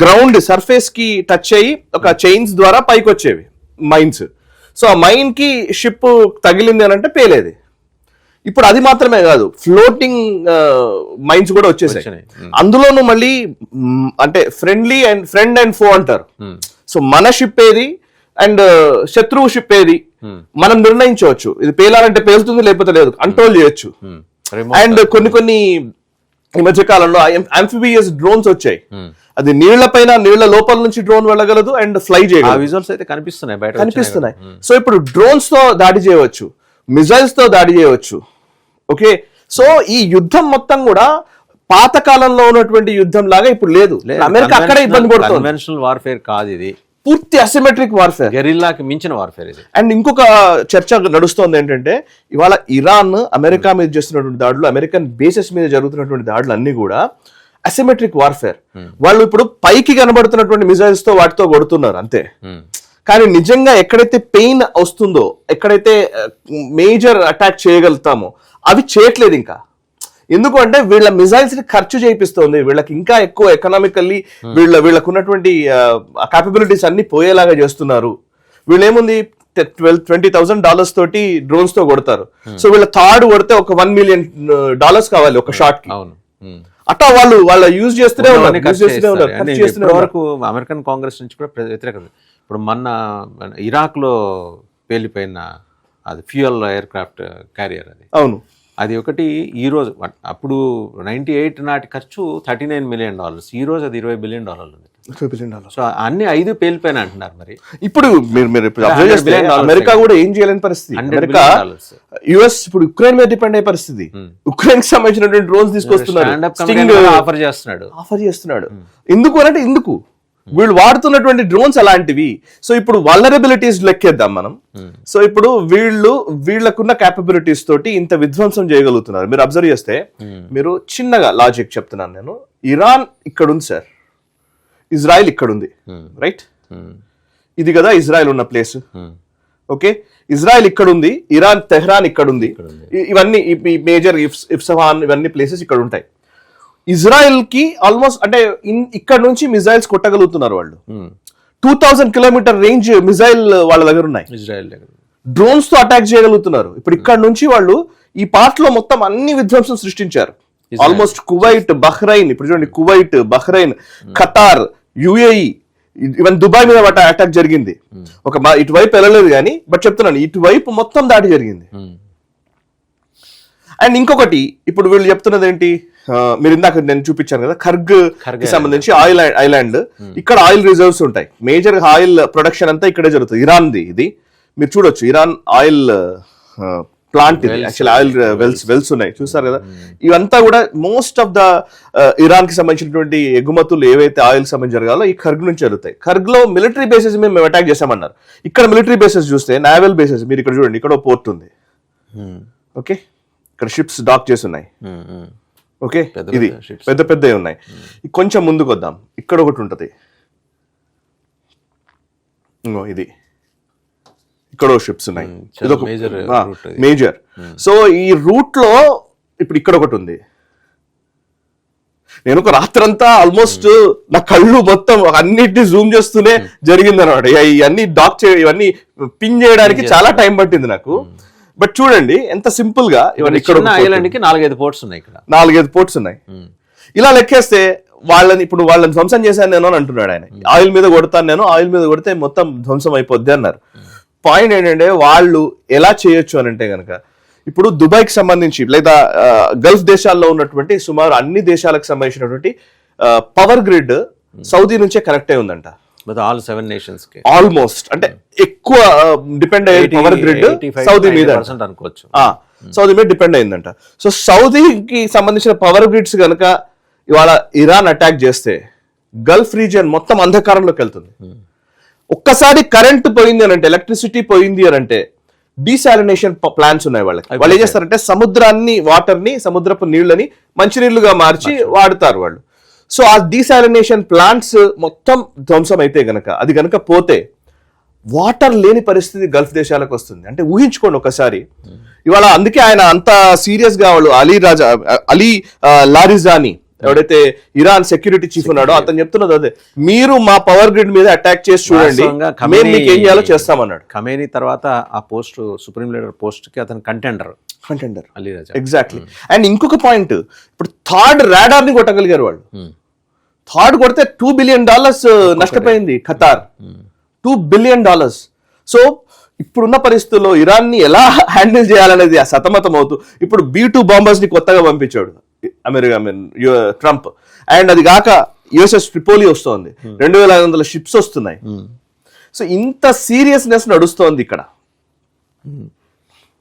గ్రౌండ్ సర్ఫేస్ కి టచ్ అయ్యి ఒక చైన్స్ ద్వారా పైకి వచ్చేవి మైన్స్. సో ఆ మైన్ కి షిప్ తగిలింది అని అంటే పేలేది. ఇప్పుడు అది మాత్రమే కాదు, ఫ్లోటింగ్ మైన్స్ కూడా వచ్చేసాయి. అందులోనూ మళ్ళీ అంటే ఫ్రెండ్ అండ్ ఫో అంటారు. సో మన షిప్ ఏది, అండ్ శత్రువు షిప్ ఏది మనం నిర్ణయించవచ్చు, ఇది పేలాలంటే పేలుతుంది లేకపోతే లేదు, కంట్రోల్ చేయొచ్చు. అండ్ కొన్ని ఈ మధ్య కాలంలో ఆంఫిబియస్ డ్రోన్స్ వచ్చాయి, అది నీళ్ల పైన నీళ్ల లోపల నుంచి డ్రోన్ వెళ్ళగలదు అండ్ ఫ్లై చేయగలదు. విజువల్స్ అయితే కనిపిస్తున్నాయి. సో ఇప్పుడు డ్రోన్స్ తో దాడి చేయవచ్చు, మిజైల్స్ తో దాడి చేయవచ్చు. ఓకే, సో ఈ యుద్ధం మొత్తం కూడా పాత కాలంలో ఉన్నటువంటి యుద్ధం లాగా ఇప్పుడు లేదు. అమెరికా అక్కడే ఇబ్బంది పడుతుంది. కన్వెన్షనల్ వార్ఫేర్ కాదు ఇది, పూర్తి అసిమెట్రిక్ వార్ఫేర్, గెరిల్లాకి మించిన వార్ఫేర్ ఇది. అండ్ ఇంకొక చర్చ నడుస్తోంది ఏంటంటే, ఇవాళ ఇరాన్ అమెరికా మీద చేస్తున్నటువంటి దాడులు, అమెరికన్ బేసెస్ మీద జరుగుతున్నటువంటి దాడులు అన్ని కూడా అసిమెట్రిక్ వార్ఫేర్. వాళ్ళు ఇప్పుడు పైకి కనబడుతున్నటువంటి మిజైల్స్ తో వాటితో కొడుతున్నారు అంతే, కానీ నిజంగా ఎక్కడైతే పెయిన్ వస్తుందో, ఎక్కడైతే మేజర్ అటాక్ చేయగలుగుతామో అవి చేయట్లేదు ఇంకా. ఎందుకు అంటే వీళ్ళ మిజైల్స్ ని ఖర్చు చేయిస్తుంది, వీళ్ళకి ఇంకా ఎక్కువ ఎకనామికల్లీ వీళ్ళకు ఉన్నటువంటి క్యాపబిలిటీస్ అన్ని పోయేలాగా చేస్తున్నారు. వీళ్ళేముంది $20,000 తోటి డ్రోన్స్ తో కొడతారు. సో వీళ్ళ థర్డ్ కొడితే ఒక $1 million కావాలి ఒక షాట్ కి. అట్లా వాళ్ళు యూజ్ చేస్తూనే ఉన్నారు. వరకు అమెరికన్ కాంగ్రెస్ నుంచి కూడా వ్యతిరేకత. ఇప్పుడు మొన్న ఇరాక్ లో పేలిపోయిన అది ఫ్యూయల్ ఎయిర్ క్రాఫ్ట్ క్యారియర్, అది అవును, అది ఒకటి. ఈ రోజు అప్పుడు 98 నాటి ఖర్చు $39 million, ఈ రోజు అది $20 billion. సో అన్ని 5 పేలిపోయిన అంటున్నారు. మరి ఇప్పుడు మీరు అమెరికా కూడా ఏం చేయలేని పరిస్థితి. అమెరికా యుఎస్ ఇప్పుడు ఉక్రెయిన్ మీద డిపెండ్ అయ్యే పరిస్థితి. ఉక్రెయిన్ కి సంబంధించినటువంటి డ్రోన్స్ తీసుకొస్తున్నారు, ఆఫర్ చేస్తున్నాడు. ఎందుకు వీళ్ళు వాడుతున్నటువంటి డ్రోన్స్ అలాంటివి. సో ఇప్పుడు వల్నరబిలిటీస్ లెక్కేద్దాం మనం. సో ఇప్పుడు వీళ్ళకున్న క్యాపబిలిటీస్ తోటి ఇంత విధ్వంసం చేయగలుగుతున్నారు. మీరు అబ్జర్వ్ చేస్తే, మీరు చిన్నగా లాజిక్ చెప్తున్నాను నేను, ఇరాన్ ఇక్కడ ఉంది సార్, ఇజ్రాయెల్ ఇక్కడ ఉంది, రైట్? ఇది కదా ఇజ్రాయెల్ ఉన్న ప్లేస్. ఓకే, ఇజ్రాయెల్ ఇక్కడ ఉంది, ఇరాన్ తెహ్రాన్ ఇక్కడ ఉంది, ఇవన్నీ మేజర్ ఇఫ్సహాన్ ఇవన్నీ ప్లేసెస్ ఇక్కడ ఉంటాయి. ఇజ్రాయెల్ కి ఆల్మోస్ట్ అంటే ఇక్కడ నుంచి మిజైల్స్ కొట్టగలుగుతున్నారు వాళ్ళు. 2000 kilometer రేంజ్ మిజైల్ వాళ్ళ దగ్గర ఉన్నాయి. ఇజ్రాయెల్ దగ్గర డ్రోన్స్ తో అటాక్ చేయగలుగుతున్నారు. ఇప్పుడు ఇక్కడ నుంచి వాళ్ళు ఈ పార్ట్ లో మొత్తం అన్ని విధ్వంసం సృష్టించారు. ఆల్మోస్ట్ కువైట్, బహ్రైన్, ఇప్పుడు చూడండి Kuwait, Bahrain, Qatar, UAE, even Dubai మీద అటాక్ జరిగింది. ఇటువైపు వెళ్ళలేదు కానీ, బట్ చెప్తున్నాను ఇటువైపు మొత్తం దాడి జరిగింది. అండ్ ఇంకొకటి ఇప్పుడు వీళ్ళు చెప్తున్నది ఏంటి, మీరు ఇందాక నేను చూపించాను కదా ఖర్గ్ కి సంబంధించి ఐలాండ్, ఇక్కడ ఆయిల్ రిజర్వ్స్ ఉంటాయి. మేజర్ ఆయిల్ ప్రొడక్షన్ అంతా ఇక్కడే జరుగుతుంది. ఇరాన్ ఇది మీరు చూడొచ్చు, ఇరాన్ ఆయిల్ ప్లాంట్ ఇది, యాక్చువల్ ఆయిల్ వెల్స్ ఉన్నాయి చూస్తారు కదా. ఇవంతా కూడా మోస్ట్ ఆఫ్ ద ఇరాన్ కి సంబంధించినటువంటి ఎగుమతులు ఏవైతే ఆయిల్ సంబంధించి జరగాలో ఈ ఖర్గ్ నుంచి జరుగుతాయి. ఖర్గ్ లో మిలిటరీ బేసెస్ మేము అటాక్ చేసామన్నారు. ఇక్కడ మిలిటరీ బేసెస్ చూస్తే నావల్ బేసెస్, మీరు ఇక్కడ చూడండి, ఇక్కడ పోర్ట్ ఉంది. ఓకే, ఇక్కడ షిప్స్ డాక్ చేసి ఉన్నాయి. ఓకే, ఇది పెద్ద ఉన్నాయి. కొంచెం ముందుకు వద్దాం, ఇక్కడ ఒకటి ఉంటది, ఇది ఇక్కడ షిప్స్ ఉన్నాయి, ఇదొక మేజర్. సో ఈ రూట్ లో ఇప్పుడు ఇక్కడ ఒకటి ఉంది. నేను ఒక రాత్రంతా ఆల్మోస్ట్ నా కళ్ళు మొత్తం అన్నిటిని జూమ్ చేస్తూనే జరిగింది అనమాట. ఇవన్నీ ఇవన్నీ పిన్ చేయడానికి చాలా టైం పట్టింది నాకు. బట్ చూడండి ఎంత సింపుల్ గా, ఇక్కడ 4-5 పోర్ట్స్ ఉన్నాయి, ఇక్కడ 4-5 పోర్ట్స్ ఉన్నాయి. ఇలా లెక్కేస్తే వాళ్ళని ధ్వంసం చేశాను నేను అని అంటున్నాడు ఆయన. ఆయిల్ మీద కొడతాను నేను, ఆయిల్ మీద కొడితే మొత్తం ధ్వంసం అయిపోద్ది అన్నారు. పాయింట్ ఏంటంటే వాళ్ళు ఎలా చేయొచ్చు అని అంటే కనుక, ఇప్పుడు దుబాయ్కి సంబంధించి లేదా గల్ఫ్ దేశాల్లో ఉన్నటువంటి సుమారు అన్ని దేశాలకు సంబంధించినటువంటి పవర్ గ్రిడ్ సౌదీ నుంచే కనెక్ట్ అయి ఉందంట. ఆల్మోస్ట్ అంటే ఎక్కువ డిపెండ్ అయ్యే పవర్ గ్రిడ్ సౌదీ మీద అనుకోవచ్చు, సౌదీ మీద డిపెండ్ అయిందంట. సో సౌదీకి సంబంధించిన పవర్ గ్రిడ్స్ కనుక ఇవాళ ఇరాన్ అటాక్ చేస్తే గల్ఫ్ రీజియన్ మొత్తం అంధకారంలోకి వెళ్తుంది. ఒక్కసారి కరెంట్ పోయింది అని అంటే, ఎలక్ట్రిసిటీ పోయింది అని అంటే, డీసాలినేషన్ ప్లాంట్స్ ఉన్నాయి వాళ్ళకి. వాళ్ళు ఏం చేస్తారంటే సముద్రాన్ని, వాటర్ని, సముద్రపు నీళ్ళని మంచినీళ్లుగా మార్చి వాడుతారు వాళ్ళు. సో ఆ డీసాలినేషన్ ప్లాంట్స్ మొత్తం ధ్వంసం అయితే గనక, అది గనక పోతే వాటర్ లేని పరిస్థితి గల్ఫ్ దేశాలకు వస్తుంది. అంటే ఊహించుకోండి ఒకసారి. ఇవాళ అందుకే ఆయన అంత సీరియస్ గా వాళ్ళు అలీ లారిజాని ఎవడైతే ఇరాన్ సెక్యూరిటీ చీఫ్ ఉన్నాడో అతను చెప్తున్నది అదే, మీరు మా పవర్ గ్రిడ్ మీద అటాక్ చేసి చూడండి, మేము మీకు ఏం చేయాలో చేస్తామన్నాడు. ఖమేనీ తర్వాత ఆ పోస్ట్, సుప్రీం లీడర్ పోస్ట్ కి అతను contender Ali Raja. Exactly. And ఇంకొక పాయింట్, ఇప్పుడు థర్డ్ రాడార్ ని కొట్టగలిగారు వాళ్ళు. థర్డ్ కొడితే $2 billion నష్టపోయింది ఖతార్. $2 billion. సో ఇప్పుడున్న పరిస్థితుల్లో ఇరాన్ని ఎలా హ్యాండిల్ చేయాలనేది సతమతం అవుతూ ఇప్పుడు B2 బాంబర్స్ ని కొత్తగా పంపించాడు అమెరికా ట్రంప్. అండ్ అది కాక USS ట్రిపోలి వస్తోంది, 2500 షిప్స్ వస్తున్నాయి. సో ఇంత సీరియస్నెస్ నడుస్తోంది ఇక్కడ.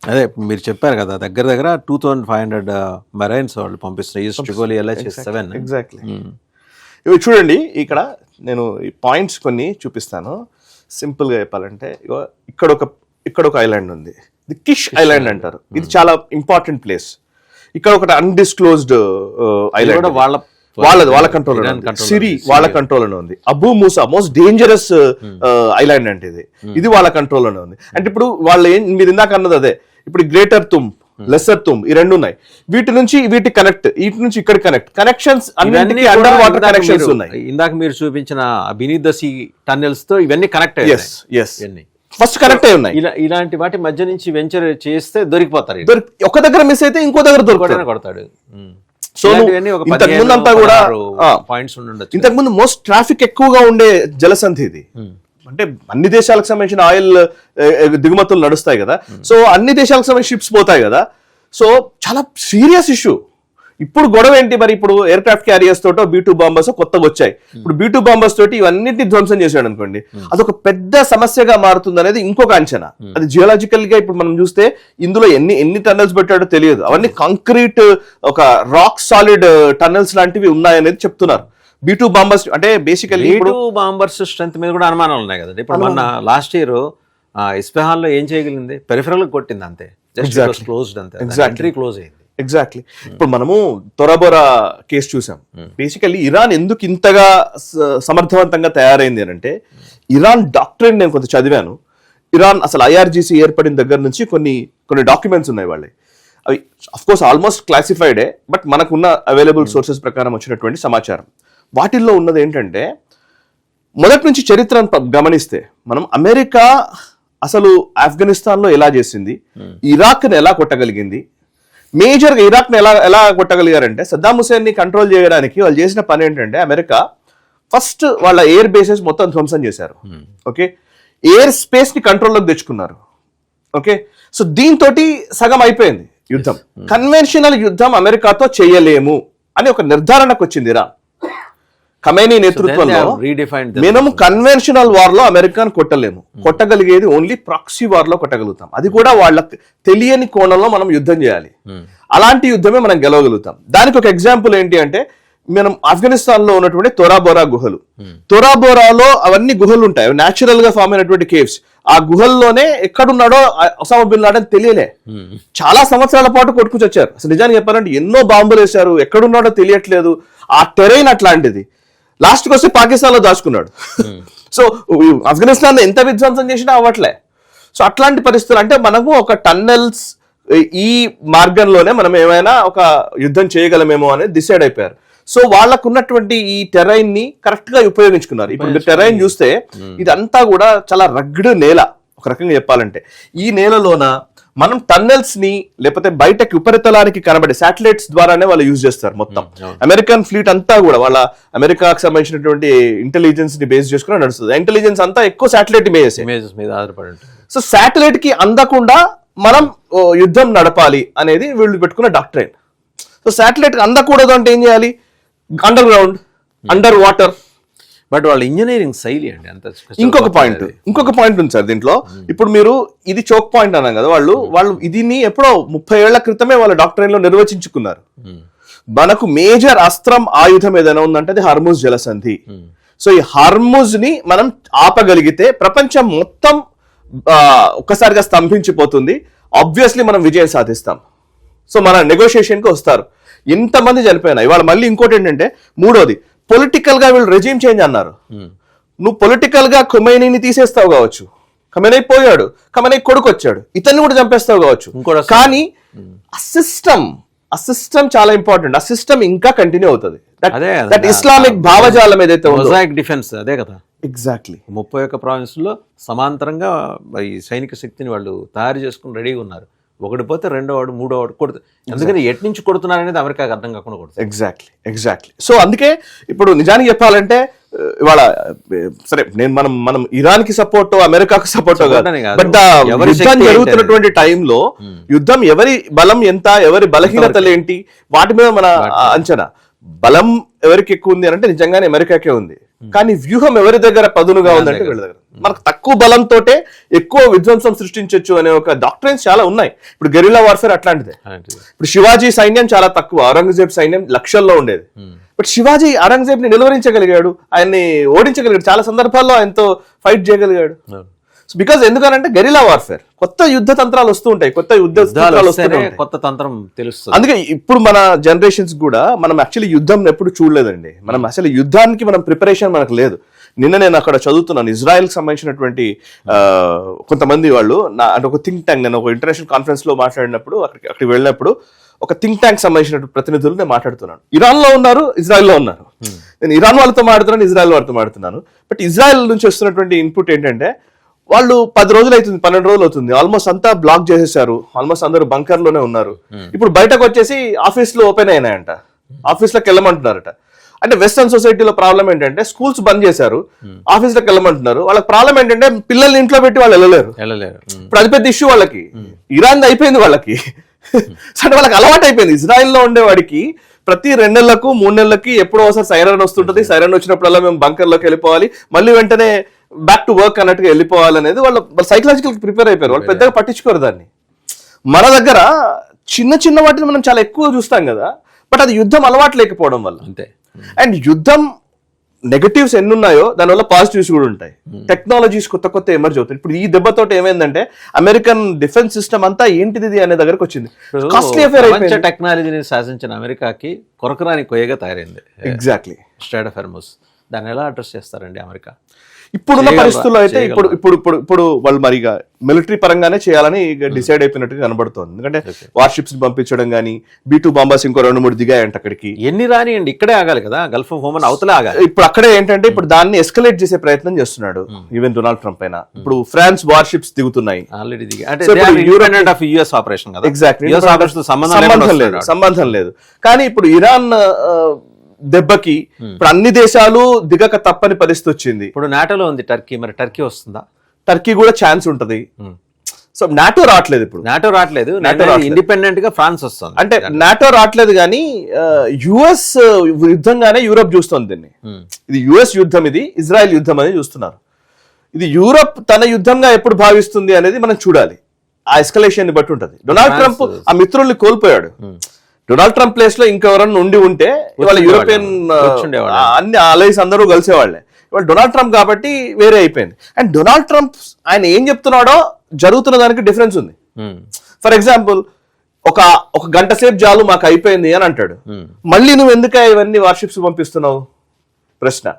అదే మీరు చెప్పారు కదా, దగ్గర దగ్గర 2500 మెరైన్స్ వాళ్ళు పంపిస్తున్నారు USS ట్రిపోలి LHS-7. ఎగ్జాక్ట్లీ. ఇవి చూడండి, ఇక్కడ నేను ఈ పాయింట్స్ కొన్ని చూపిస్తాను. సింపుల్గా చెప్పాలంటే ఇక్కడ ఒక ఐలాండ్ ఉంది, ఇది కిష్ ఐలాండ్ అంటారు. ఇది చాలా ఇంపార్టెంట్ ప్లేస్. ఇక్కడ ఒకటి అన్డిస్క్లోజ్డ్ ఐలాండ్ వాళ్ళ కంట్రోల్, సిరి వాళ్ళ కంట్రోల్లోనే ఉంది. Abu Musa most dangerous island అంటే ఇది వాళ్ళ కంట్రోల్లోనే ఉంది. అంటే ఇప్పుడు వాళ్ళు మీరు ఇందాక అన్నది అదే, ఇప్పుడు గ్రేటర్ తుమ్, లెసర్ తుమ్, ఈ రెండు ఉన్నాయి. వీటి నుంచి వీటి కనెక్ట్, వీటి నుంచి ఇక్కడ కనెక్షన్స్ అన్ని అండర్ వాటర్ కనెక్షన్స్ ఉన్నాయి. ఇందాక మీరు చూపించిన బీనీత్ ద సీ టన్నెల్స్ తో ఇవన్నీ కనెక్ట్ అయ్యాయి. ఫస్ట్ కనెక్ట్ అయి ఉన్నాయి. ఇలాంటి వాటి మధ్య నుంచి వెంచర్ చేస్తే దొరికిపోతారు. ఒక దగ్గర మిస్ అయితే ఇంకో దగ్గర కొడతాడు. సో ఇంతకుముందు అంతా కూడా పాయింట్స్ ఉండొచ్చు. ఇంతకుముందు మోస్ట్ ట్రాఫిక్ ఎక్కువగా ఉండే జలసంధి ఇది. అంటే అన్ని దేశాలకు సంబంధించిన ఆయిల్ దిగుమతులు నడుస్తాయి కదా, సో అన్ని దేశాలకు సంబంధించిన షిప్స్ పోతాయి కదా. సో చాలా సీరియస్ ఇష్యూ. ఇప్పుడు గొడవ ఏంటి మరి? ఇప్పుడు ఎయిర్ క్రాఫ్ట్ క్యారియర్స్ తోటో B2 బాంబర్స్ కొత్తగా వచ్చాయి. ఇప్పుడు B2 బాంబర్స్ తోటి ఇవన్నిటిని ధ్వంసం చేశాడు అనుకోండి, అదొక పెద్ద సమస్యగా మారుతుంది అనేది ఇంకొక అంచనా. అది జియోలాజికల్ గా ఇప్పుడు మనం చూస్తే ఇందులో ఎన్ని టన్నెల్స్ పెట్టాడో తెలియదు. అవన్నీ కాంక్రీట్, ఒక రాక్ సాలిడ్ టన్నెల్స్ లాంటివి ఉన్నాయనేది చెప్తున్నారు. B2 బాంబర్స్ అంటే బేసికల్లీ B2 బాంబర్స్ స్ట్రెంత్ మీద కూడా అనుమానాలు ఉన్నాయి కదా. ఇప్పుడు మొన్న లాస్ట్ ఇయర్ ఇస్ఫహాన్ లో ఏం చేయగలిగింది? పెరిఫెరల్ కొట్టింది అంతే, జస్ట్ క్లోజ్డ్ అంతే, ఎంట్రీ క్లోజ్ అయింది. ఎగ్జాక్ట్లీ. ఇప్పుడు మనము తొరబోరా కేసు చూసాం. బేసికల్లీ ఇరాన్ ఎందుకు ఇంతగా సమర్థవంతంగా తయారైంది అని అంటే, ఇరాన్ డాక్టరేట్ నేను కొంత చదివాను. ఇరాన్ అసలు IRGC ఏర్పడిన దగ్గర నుంచి కొన్ని డాక్యుమెంట్స్ ఉన్నాయి వాళ్ళే. అవి అఫ్కోర్స్ ఆల్మోస్ట్ క్లాసిఫైడే, బట్ మనకున్న అవైలబుల్ సోర్సెస్ ప్రకారం వచ్చినటువంటి సమాచారం. వాటిల్లో ఉన్నది ఏంటంటే, మొదటి నుంచి చరిత్రను గమనిస్తే మనం అమెరికా అసలు ఆఫ్ఘనిస్తాన్లో ఎలా చేసింది, ఇరాక్ని ఎలా కొట్టగలిగింది, మేజర్గా ఇరాక్ని ఎలా కొట్టగలిగారంటే, సద్దాం హుసేన్ని కంట్రోల్ చేయడానికి వాళ్ళు చేసిన పని ఏంటంటే, అమెరికా ఫస్ట్ వాళ్ళ ఎయిర్ బేసెస్ మొత్తం ధ్వంసం చేశారు. ఓకే, ఎయిర్ స్పేస్ ని కంట్రోల్లోకి తెచ్చుకున్నారు. ఓకే, సో దీంతో సగం అయిపోయింది యుద్ధం. కన్వెన్షనల్ యుద్ధం అమెరికాతో చేయలేము అని ఒక నిర్ధారణకు వచ్చింది ఇరాన్. ఖమేనీ నేతృత్వంలో మేము కన్వెన్షనల్ వార్ లో అమెరికాను కొట్టలేము, కొట్టగలిగేది ఓన్లీ ప్రాక్సీ వార్ లో కొట్టగలుగుతాం. అది కూడా వాళ్ళకి తెలియని కోణంలో మనం యుద్ధం చేయాలి. అలాంటి యుద్ధమే మనం గెలవగలుగుతాం. దానికి ఒక ఎగ్జాంపుల్ ఏంటి అంటే, మనం ఆఫ్ఘనిస్తాన్ లో ఉన్నటువంటి తొరాబోరా గుహలు. తొరాబోరాలో అవన్నీ గుహలు ఉంటాయి, న్యాచురల్ గా ఫామ్ అయినటువంటి కేవ్స్. ఆ గుహల్లోనే ఎక్కడున్నాడో ఒసామా బిన్ లాడెన్ తెలియలే. చాలా సంవత్సరాల పాటు కొట్టుకుచొచ్చారు. అసలు నిజానికి చెప్పాలంటే ఎన్నో బాంబులు వేశారు, ఎక్కడున్నాడో తెలియట్లేదు. ఆ టెరైన్ అట్లాంటిది. లాస్ట్ కి వస్తే పాకిస్తాన్ లో దాచుకున్నాడు. సో ఆఫ్ఘనిస్తాన్ ఎంత విధ్వంసం చేసినా అవ్వట్లే. సో అట్లాంటి పరిస్థితులు అంటే మనము ఒక టన్నెల్స్ ఈ మార్గంలోనే మనం ఏమైనా ఒక యుద్ధం చేయగలమేమో అనేది డిసైడ్ అయిపోయారు. సో వాళ్ళకు ఉన్నటువంటి ఈ టెరైన్ ని కరెక్ట్ గా ఉపయోగించుకున్నారు. ఇప్పుడు టెరైన్ చూస్తే ఇదంతా కూడా చాలా రగ్డ్ నేల, ఒక రకంగా చెప్పాలంటే. ఈ నేలలోన మనం టన్నెల్స్ ని లేకపోతే బయటకి ఉపరితలానికి కనబడే శాటిలైట్స్ ద్వారానే వాళ్ళు యూజ్ చేస్తారు మొత్తం. అమెరికన్ ఫ్లీట్ అంతా కూడా వాళ్ళ అమెరికాకు సంబంధించినటువంటి ఇంటెలిజెన్స్ ని బేస్ చేసుకుని నడుస్తుంది. ఇంటెలిజెన్స్ అంతా ఎక్కువ శాటిలైట్ ఇమేజెస్ మీద ఆధారపడి. సో శాటిలైట్ కి అందకుండా మనం యుద్ధం నడపాలి అనేది వీళ్ళు పెట్టుకున్న డాక్ట్రైన్. సో శాటిలైట్ అందకూడదు అంటే ఏం చేయాలి? Under ground, under water. But వాళ్ళ ఇంజనీరింగ్ శైలి అండి అంత. ఇంకొక పాయింట్ ఉంది సార్ దీంట్లో. ఇప్పుడు మీరు ఇది చోక్ పాయింట్ అన్నాం కదా, వాళ్ళు దీన్ని ఎప్పుడో 30 ఏళ్ల క్రితమే వాళ్ళ డాక్టరైన్ లో నిర్వచించుకున్నారు. మనకు మేజర్ అస్త్రం, ఆయుధం ఏదైనా ఉందంటే అది హార్ముజ్ జలసంధి. సో ఈ హార్ముజ్ ని మనం ఆపగలిగితే ప్రపంచం మొత్తం ఒక్కసారిగా స్తంభించిపోతుంది. ఆబ్వియస్లీ మనం విజయం సాధిస్తాం. సో మన నెగోషియేషన్ కి వస్తారు. ఎంతమంది చనిపోయినా. ఇవాళ మళ్ళీ ఇంకోటి ఏంటంటే, మూడోది పొలిటికల్ గా వీళ్ళు రెజ్యూమ్ చేంజ్ అన్నారు. నువ్వు పొలిటికల్ గా ఖొమైనీని తీసేస్తావు కావచ్చు, ఖొమైనీ పోయాడు, ఖొమైనీ కొడుకు వచ్చాడు, ఇతన్ని కూడా చంపేస్తావు కావచ్చు. కానీ ఆ సిస్టమ్ చాలా ఇంపార్టెంట్. ఆ సిస్టమ్ ఇంకా కంటిన్యూ అవుతుంది. దట్ ఇస్లామిక్ భావజాలం ఏదైతే ఉందో, డిఫెన్స్ అదే కదా. ఎగ్జాక్ట్లీ. 31 ప్రావిన్స్ లో సమాంతరంగా ఈ సైనిక శక్తిని వాళ్ళు తయారు చేసుకుని రెడీగా ఉన్నారు. ఒకటి పోతే రెండో వాడు, మూడో వాడు కొడుతు. అందుకని ఎటు నుంచి కొడుతున్నారు అనేది అమెరికాకి అర్థం కాకుండా కొడుతుంది. ఎగ్జాక్ట్లీ. సో అందుకే ఇప్పుడు నిజానికి చెప్పాలంటే ఇవాళ సరే నేను మనం ఇరాన్ కి సపోర్ట్ అమెరికాకు సపోర్ట్ కాదు, బట్ యుద్ధం జరుగుతున్నటువంటి టైంలో యుద్ధం ఎవరి బలం ఎంత, ఎవరి బలహీనతలు ఏంటి, వాటి మీద మన అంచనా. బలం ఎవరికి ఎక్కువ ఉంది అంటే నిజంగానే అమెరికాకే ఉంది, కానీ వ్యూహం ఎవరి దగ్గర పదునుగా ఉందంటే వీళ్ళ దగ్గర. మనకు తక్కువ బలంతో ఎక్కువ విధ్వంసం సృష్టించవచ్చు అనే ఒక డాక్ట్రైన్స్ చాలా ఉన్నాయి. ఇప్పుడు గెరిల్లా వార్ఫేర్ అట్లాంటిదే. ఇప్పుడు శివాజీ సైన్యం చాలా తక్కువ, ఔరంగజేబ్ సైన్యం లక్షల్లో ఉండేది. బట్ శివాజీ ఔరంగజేబ్ ని నిలువరించగలిగాడు, ఆయన్ని ఓడించగలిగాడు, చాలా సందర్భాల్లో ఆయనతో ఫైట్ చేయగలిగాడు. బికాస్ ఎందుకనంటే గెరిల్లా వార్ఫేర్, కొత్త యుద్ధ తంత్రాలు వస్తూ ఉంటాయి, కొత్త యుద్ధ తంత్రాలు వస్తున్నాయి, కొత్త తంత్రం తెలుస్తుంది. అందుకే ఇప్పుడు మన జనరేషన్స్ కూడా మనం యాక్చువల్లీ యుద్ధం ఎప్పుడు చూడలేదండి. మనం అసలు యుద్ధానికి మనం ప్రిపరేషన్ మనకు లేదు. నిన్న నేను అక్కడ చదువుతున్నాను, ఇజ్రాయెల్ కి సంబంధించినటువంటి కొంతమంది వాళ్ళు అంటే ఒక థింక్ ట్యాంక్, నేను ఒక ఇంటర్నేషనల్ కాన్ఫరెన్స్ లో మాట్లాడినప్పుడు అక్కడికి వెళ్ళినప్పుడు ఒక థింక్ ట్యాంక్ సంబంధించిన ప్రతినిధులు నేను మాట్లాడుతున్నాను. ఇరాన్ లో ఉన్నారు, ఇజ్రాయెల్ లో ఉన్నారు. నేను ఇరాన్ వాళ్ళతో మాట్లాడుతున్నాను, ఇజ్రాయెల్ వాళ్ళతో మాట్లాడుతున్నాను. బట్ ఇజ్రాయెల్ నుంచి వస్తున్నటువంటి ఇన్పుట్ ఏంటంటే వాళ్ళు 10 రోజులు అవుతుంది, 12 రోజులు అవుతుంది, ఆల్మోస్ట్ అంతా బ్లాక్ చేసేసారు, ఆల్మోస్ట్ అందరూ బంకర్ లోనే ఉన్నారు. ఇప్పుడు బయటకు వచ్చేసి ఆఫీస్ లో ఓపెన్ అయినాయంట, ఆఫీస్ లోకి వెళ్ళమంటున్నారట. అంటే వెస్టర్న్ సొసైటీలో ప్రాబ్లం ఏంటంటే స్కూల్స్ బంద్ చేశారు, ఆఫీస్ లోకి వెళ్ళమంటున్నారు. వాళ్ళకి ప్రాబ్లం ఏంటంటే పిల్లల్ని ఇంట్లో పెట్టి వాళ్ళు వెళ్ళలేరు. ఇప్పుడు అది పెద్ద ఇష్యూ వాళ్ళకి. ఇరాన్ అయిపోయింది వాళ్ళకి. అంటే వాళ్ళకి అలవాటు అయిపోయింది. ఇజ్రాయెల్లో ఉండేవాడికి ప్రతి 2 నెలలకు 3 నెలలకి ఎప్పుడో ఒకసారి సైరన్ వస్తుంటది, సైరన్ వచ్చినప్పుడల్లా మేము బంకర్ లోకి వెళ్ళిపోవాలి, మళ్ళీ వెంటనే బ్యాక్ టు వర్క్ అన్నట్టుగా వెళ్ళిపోవాలనేది వాళ్ళు సైకలాజికల్ ప్రిపేర్ అయిపోయారు. వాళ్ళు పెద్దగా పట్టించుకోరు దాన్ని. మన దగ్గర చిన్న చిన్న వాటిని మనం చాలా ఎక్కువ చూస్తాం కదా, బట్ అది యుద్ధం అలవాటు లేకపోవడం వల్ల అంతే. అండ్ యుద్ధం నెగటివ్స్ ఎన్ని ఉన్నాయో దానివల్ల పాజిటివ్స్ కూడా ఉంటాయి. టెక్నాలజీస్ కొత్త కొత్త ఎమర్జ్ అవుతాయి. ఇప్పుడు ఈ దెబ్బతో ఏమైందంటే అమెరికన్ డిఫెన్స్ సిస్టమ్ అంతా ఏంటిది అనే దగ్గరకు వచ్చింది. కాస్ట్లీ అఫేర్ అయిపోయింది. టెక్నాలజీని శాసించిన అమెరికాకి కొరకరాని కొయ్యగా తయారైంది. ఎగ్జాక్ట్లీ. స్ట్రైట్ ఆఫ్ హార్మజ్ దాన్ని ఎలా అడ్రస్ చేస్తారండి అమెరికా? ఇప్పుడున్న పరిస్థితుల్లో అయితే ఇప్పుడు వాళ్ళు మరిగా మిలిటరీ పరంగానే చేయాలని డిసైడ్ అయిపోయినట్టుగా కనబడుతోంది. ఎందుకంటే వార్షిప్స్ పంపించడం కానీ, B-2 బాంబర్స్ ఇంకో 2-3 దిగాయంట అక్కడికి. ఎన్ని రానియండి, ఇక్కడే ఆగాలి కదా, గల్ఫ్ ఆఫ్ ఓమన్ అవతలే ఆగాలి. ఇప్పుడు అక్కడే ఏంటంటే ఇప్పుడు దాన్ని ఎస్కలేట్ చేసే ప్రయత్నం చేస్తున్నాడు ఈవెన్ డొనాల్డ్ ట్రంప్ అయినా. ఇప్పుడు ఫ్రాన్స్ వార్షిప్స్ దిగుతున్నాయి ఆల్రెడీ దిగి, అంటే యుఎస్ ఆపరేషన్ కదా. ఎగ్జాక్ట్లీ, సంబంధం లేదు. కానీ ఇప్పుడు ఇరాన్ దెబ్బకి ఇప్పుడు అన్ని దేశాలు దిగక తప్పని పరిస్థితి వచ్చింది. ఇప్పుడు నాటోలో ఉంది టర్కీ, మరి టర్కీ వస్తుందా? టర్కీ కూడా ఛాన్స్ ఉంటది. సో నాటో రావట్లేదు, ఇప్పుడు నాటో రావట్లేదు, ఇండిపెండెంట్ గా ఫ్రాన్స్ వస్తుంది. అంటే నాటో రావట్లేదు కానీ యుఎస్ యుద్ధంగానే యూరప్ చూస్తుంది దీన్ని. ఇది యుఎస్ యుద్ధం, ఇది ఇజ్రాయెల్ యుద్ధం అనేది చూస్తున్నారు. ఇది యూరప్ తన యుద్ధంగా ఎప్పుడు భావిస్తుంది అనేది మనం చూడాలి. ఆ ఎస్కలేషన్ ని బట్టి ఉంటది. డొనాల్డ్ ట్రంప్ ఆ మిత్రుల్ని కోల్పోయాడు. డొనాల్డ్ ట్రంప్ ప్లేస్ లో ఇంకెవరన్నా ఉంటే ఇవాళ యూరోపియన్ అన్ని అలైస్ అందరూ కలిసేవాళ్లే. ఇవాళ డొనాల్డ్ ట్రంప్ కాబట్టి వేరే అయిపోయింది. అండ్ డొనాల్డ్ ట్రంప్ ఆయన ఏం చెప్తున్నాడో జరుగుతున్న దానికి డిఫరెన్స్ ఉంది. ఫర్ ఎగ్జాంపుల్ ఒక గంట సేపు చాలు మాకు అయిపోయింది అని అంటాడు. మళ్ళీ నువ్వు ఎందుకు ఇవన్నీ వార్షిప్స్ పంపిస్తున్నావు ప్రశ్న.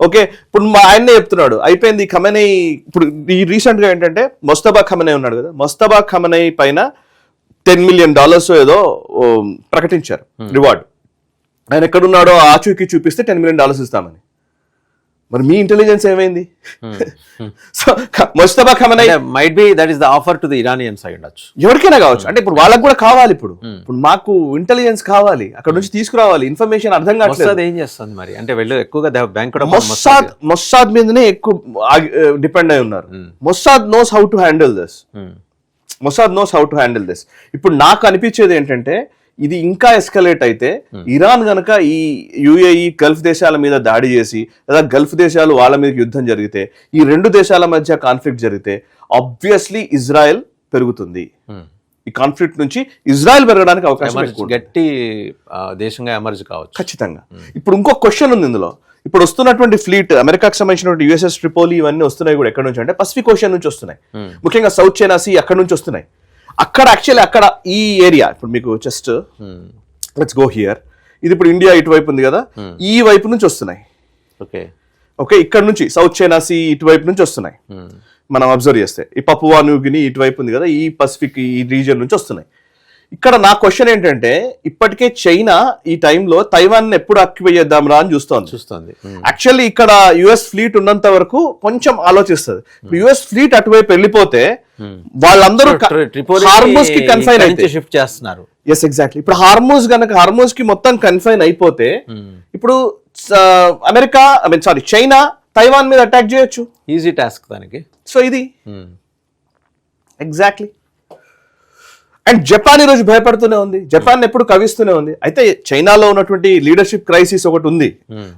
ఓకే, ఇప్పుడు ఆయన్నే చెప్తున్నాడు అయిపోయింది ఖమేనై. ఇప్పుడు ఈ రీసెంట్ గా ఏంటంటే మొస్తబా ఖమేనై ఉన్నాడు కదా, మొస్తబా ఖమేనై పైన $10 million ఏదో ప్రకటించారు రివార్డ్. ఆయన ఎక్కడున్నాడో ఆచూకీ చూపిస్తే $10 million ఇస్తామని. మరి మీ ఇంటెలిజెన్స్ ఏమైంది? So Mustafa Khamenei might be that is the offer to the Iranians అయి ఉండొచ్చు, ఎవరికైనా కావచ్చు. అంటే ఇప్పుడు వాళ్ళకి కూడా కావాలి, ఇప్పుడు మాకు ఇంటెలిజెన్స్ కావాలి, అక్కడ నుంచి తీసుకురావాలి ఇన్ఫర్మేషన్. అర్థం కావట్లేదు ఏం చేస్తుంది మరి. అంటే వెళ్ళు ఎక్కువగా బ్యాంక్ మొస్సాద్ మీదనే ఎక్కువ డిపెండ్ అయి ఉన్నారు. Mossad knows how to handle this. Mossad knows how to handle this. ఇప్పుడు నాకు అనిపించేది ఏంటంటే ఇది ఇంకా ఎస్కలేట్ అయితే ఇరాన్ గనక ఈ UAE గల్ఫ్ దేశాల మీద దాడి చేసి లేదా గల్ఫ్ దేశాలు వాళ్ళ మీద యుద్ధం జరిగితే, ఈ 2 దేశాల మధ్య కాన్ఫ్లిక్ట్ జరిగితే ఆబ్వియస్లీ ఇజ్రాయెల్ పెరుగుతుంది. ఈ కాన్ఫ్లిక్ట్ నుంచి ఇజ్రాయెల్ పెరగడానికి అవకాశం, గట్టి దేశంగా ఎమర్జ్ కావచ్చు ఖచ్చితంగా. ఇప్పుడు ఇంకో క్వశ్చన్ ఉంది ఇందులో. ఇప్పుడు వస్తున్నటువంటి ఫ్లీట్ అమెరికాకి సంబంధించినటువంటి USS ట్రిపోలి ఇవన్నీ వస్తున్నాయి కూడా ఎక్కడ నుంచి అంటే పసిఫిక్ ఓషన్ నుంచి వస్తున్నాయి. ముఖ్యంగా సౌత్ చైనా సీ అక్కడ నుంచి వస్తున్నాయి. అక్కడ యాక్చువల్లీ అక్కడ ఈ ఏరియా ఇప్పుడు మీకు జస్ట్ లెట్స్ గో హియర్, ఇది ఇప్పుడు ఇండియా ఇటువైపు ఉంది కదా, ఈ వైపు నుంచి వస్తున్నాయి. ఓకే, ఇక్కడ నుంచి సౌత్ చైనా సీ ఇటువైపు నుంచి వస్తున్నాయి. మనం అబ్జర్వ్ చేస్తే ఈ పపువా న్యూగిని ఇటువైపు ఉంది కదా, ఈ పసిఫిక్ ఈ రీజియన్ నుంచి వస్తున్నాయి. ఇక్కడ నా క్వశ్చన్ ఏంటంటే ఇప్పటికే చైనా ఈ టైంలో తైవాన్ ఎప్పుడు ఆక్యుపై చేద్దాం రా అని చూస్తోంది. యాక్చువల్లీ ఇక్కడ US ఫ్లీట్ ఉన్నంత వరకు కొంచెం ఆలోచిస్తుంది. US ఫ్లీట్ అటువైపు వెళ్ళిపోతే వాళ్ళందరూ హార్మూజ్ కి కన్ఫైన్ అయితే షిఫ్ట్ చేస్తున్నారు. Yes exactly. ఇప్పుడు హార్మూజ్ కి మొత్తం కన్ఫైన్ అయిపోతే ఇప్పుడు అమెరికా చైనా తైవాన్ మీద అటాక్ చేయొచ్చు. ఈజీ టాస్క్ దానికి. సో ఇది ఎగ్జాక్ట్లీ. అండ్ జపాన్ ఈరోజు భయపడుతూనే ఉంది, జపాన్ ఎప్పుడు కవిస్తూనే ఉంది. అయితే చైనాలో ఉన్నటువంటి లీడర్షిప్ క్రైసిస్ ఒకటి ఉంది.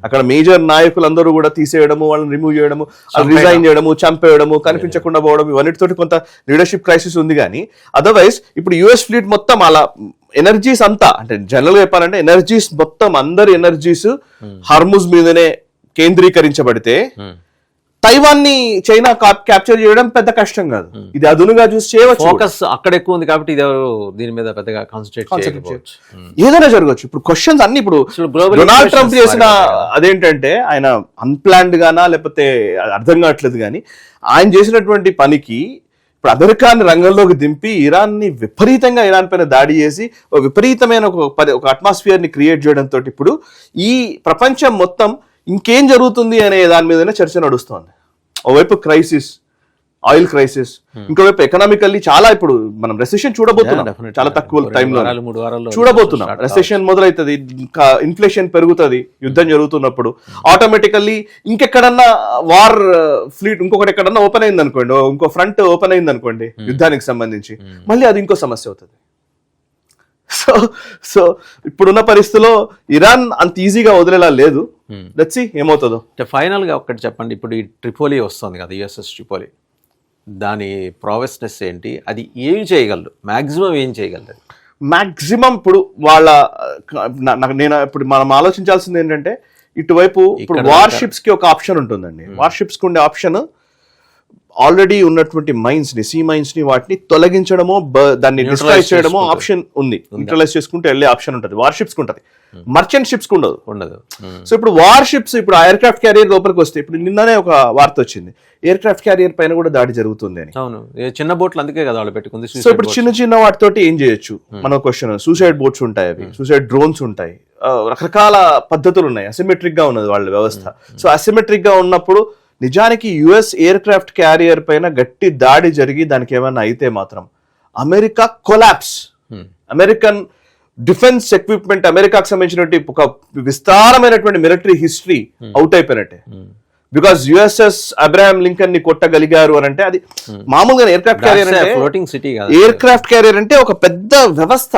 అక్కడ మేజర్ నాయకులందరూ కూడా తీసేయడము, వాళ్ళని రిమూవ్ చేయడము, రిజైన్ చేయడము, చంపేయడము, కనిపించకుండా పోవడం, ఇవన్నిటితోటి కొంత లీడర్షిప్ క్రైసిస్ ఉంది. కానీ అదర్వైజ్ ఇప్పుడు యుఎస్ ఫ్లీట్ మొత్తం అలా ఎనర్జీస్ అంతా, అంటే జనరల్ గా చెప్పాలంటే ఎనర్జీస్ మొత్తం అందరి ఎనర్జీస్ హార్ముజ్ మీదనే కేంద్రీకరించబడితే తైవాన్ ని చైనా క్యాప్చర్ చేయడం పెద్ద కష్టం కాదు. ఇది అదునుగా చూసి చేయవచ్చు. ఫోకస్ అక్కడ ఎక్కువ ఉంది కాబట్టి ఇది దీని మీద పెద్దగా కాన్సన్ట్రేట్ చేయకపోవచ్చు. ఏదైనా జరగవచ్చు. ఇప్పుడు క్వశ్చన్స్ అన్ని ఇప్పుడు డొనాల్డ్ ట్రంప్ చేసిన అదేంటంటే ఆయన అన్ప్లాన్డ్ గానా లేకపోతే అర్థం కావట్లేదు, కానీ ఆయన చేసినటువంటి పనికి ఇప్పుడు అమెరికాని రంగంలోకి దింపి ఇరాన్ పైన దాడి చేసి విపరీతమైన ఒక అట్మాస్ఫియర్ ని క్రియేట్ చేయడంతో ఇప్పుడు ఈ ప్రపంచం మొత్తం ఇంకేం జరుగుతుంది అనే దాని మీదనే చర్చ నడుస్తోంది. ఓవైపు క్రైసిస్, ఆయిల్ క్రైసిస్, ఇంకోవైపు ఎకనామికల్లీ చాలా ఇప్పుడు మనం రెసెషన్ చూడబోతున్నాం. చాలా తక్కువ టైంలో చూడబోతున్నాం. రెసెషన్ మొదలవుతుంది, ఇన్ఫ్లేషన్ పెరుగుతుంది యుద్ధం జరుగుతున్నప్పుడు. ఆటోమేటికల్లీ ఇంకెక్కడన్నా వార్ ఫ్లీట్ ఇంకొకటి ఎక్కడన్నా ఓపెన్ అయింది అనుకోండి, ఇంకో ఫ్రంట్ ఓపెన్ అయింది అనుకోండి యుద్ధానికి సంబంధించి, మళ్ళీ అది ఇంకో సమస్య అవుతుంది. సో ఇప్పుడున్న పరిస్థితిలో ఇరాన్ అంత ఈజీగా వదిలేలా లేదు. లెట్స్ సీ ఏమవుతుందో. ఫైనల్ గా ఒకటి చెప్పండి, ఇప్పుడు ఈ ట్రిపోలి వస్తుంది కదా, యుఎస్ఎస్ ట్రిపోలి, దాని ప్రావెస్నెస్ ఏంటి, అది ఏం చేయగలరు, మాక్సిమం ఏం చేయగలరు? మాక్సిమం ఇప్పుడు వాళ్ళ నేను ఇప్పుడు మనం ఆలోచించాల్సింది ఏంటంటే ఇటువైపు ఇప్పుడు వార్షిప్స్ కి ఒక ఆప్షన్ ఉంటుందండి. వార్షిప్స్ కి ఉండే ఆప్షన్ ఆల్రెడీ ఉన్నటువంటి మైన్స్ ని, సీ మైన్స్ ని వాటిని తొలగించడమో దాన్ని డిస్ట్రాయ్ చేయడమో ఆప్షన్ ఉంది. న్యూట్రలైజ్ చేసుకుంటే వెళ్ళే ఆప్షన్ ఉంటుంది. వార్షిప్స్ కి ఉంటుంది, మర్చెంట్ షిప్స్ కి ఉండదు. సో ఇప్పుడు వార్షిప్స్, ఇప్పుడు ఎయిర్ క్రాఫ్ట్ క్యారియర్ లోపలికి వస్తే, ఇప్పుడు నిన్ననే ఒక వార్త వచ్చింది ఎయిర్ క్రాఫ్ట్ క్యారియర్ పైన కూడా దాడి జరుగుతుంది అని. అవును, చిన్న బోట్లు అందుకే కదా వాళ్ళు పెట్టుకుంది. సో ఇప్పుడు చిన్న వాటితోటి ఏం చేయొచ్చు మన క్వశ్చన్. సూసైడ్ బోట్స్ ఉంటాయి, అవి సూసైడ్ డ్రోన్స్ ఉంటాయి, రకరకాల పద్ధతులు ఉన్నాయి. అసిమెట్రిక్ గా ఉన్నది వాళ్ళ వ్యవస్థ. సో అసిమెట్రిక్ గా ఉన్నప్పుడు నిజానికి యుఎస్ ఎయిర్ క్రాఫ్ట్ క్యారియర్ పైన గట్టి దాడి జరిగి దానికి ఏమైనా అయితే మాత్రం America collapse. American defence equipment, అమెరికాకు సంబంధించినటువంటి ఒక విస్తారమైనటువంటి మిలిటరీ హిస్టరీ అవుట్ అయిపోయినట్టే. బికాస్ యుఎస్ఎస్ అబ్రహాం లింకన్ ని కొట్టగలిగారు అని అంటే అది మామూలుగా ఎయిర్ క్రాఫ్ట్ క్యారియర్ అంటే, ఫ్లోటింగ్ సిటీ కాదు, ఎయిర్ క్రాఫ్ట్ క్యారియర్ అంటే ఒక పెద్ద వ్యవస్థ,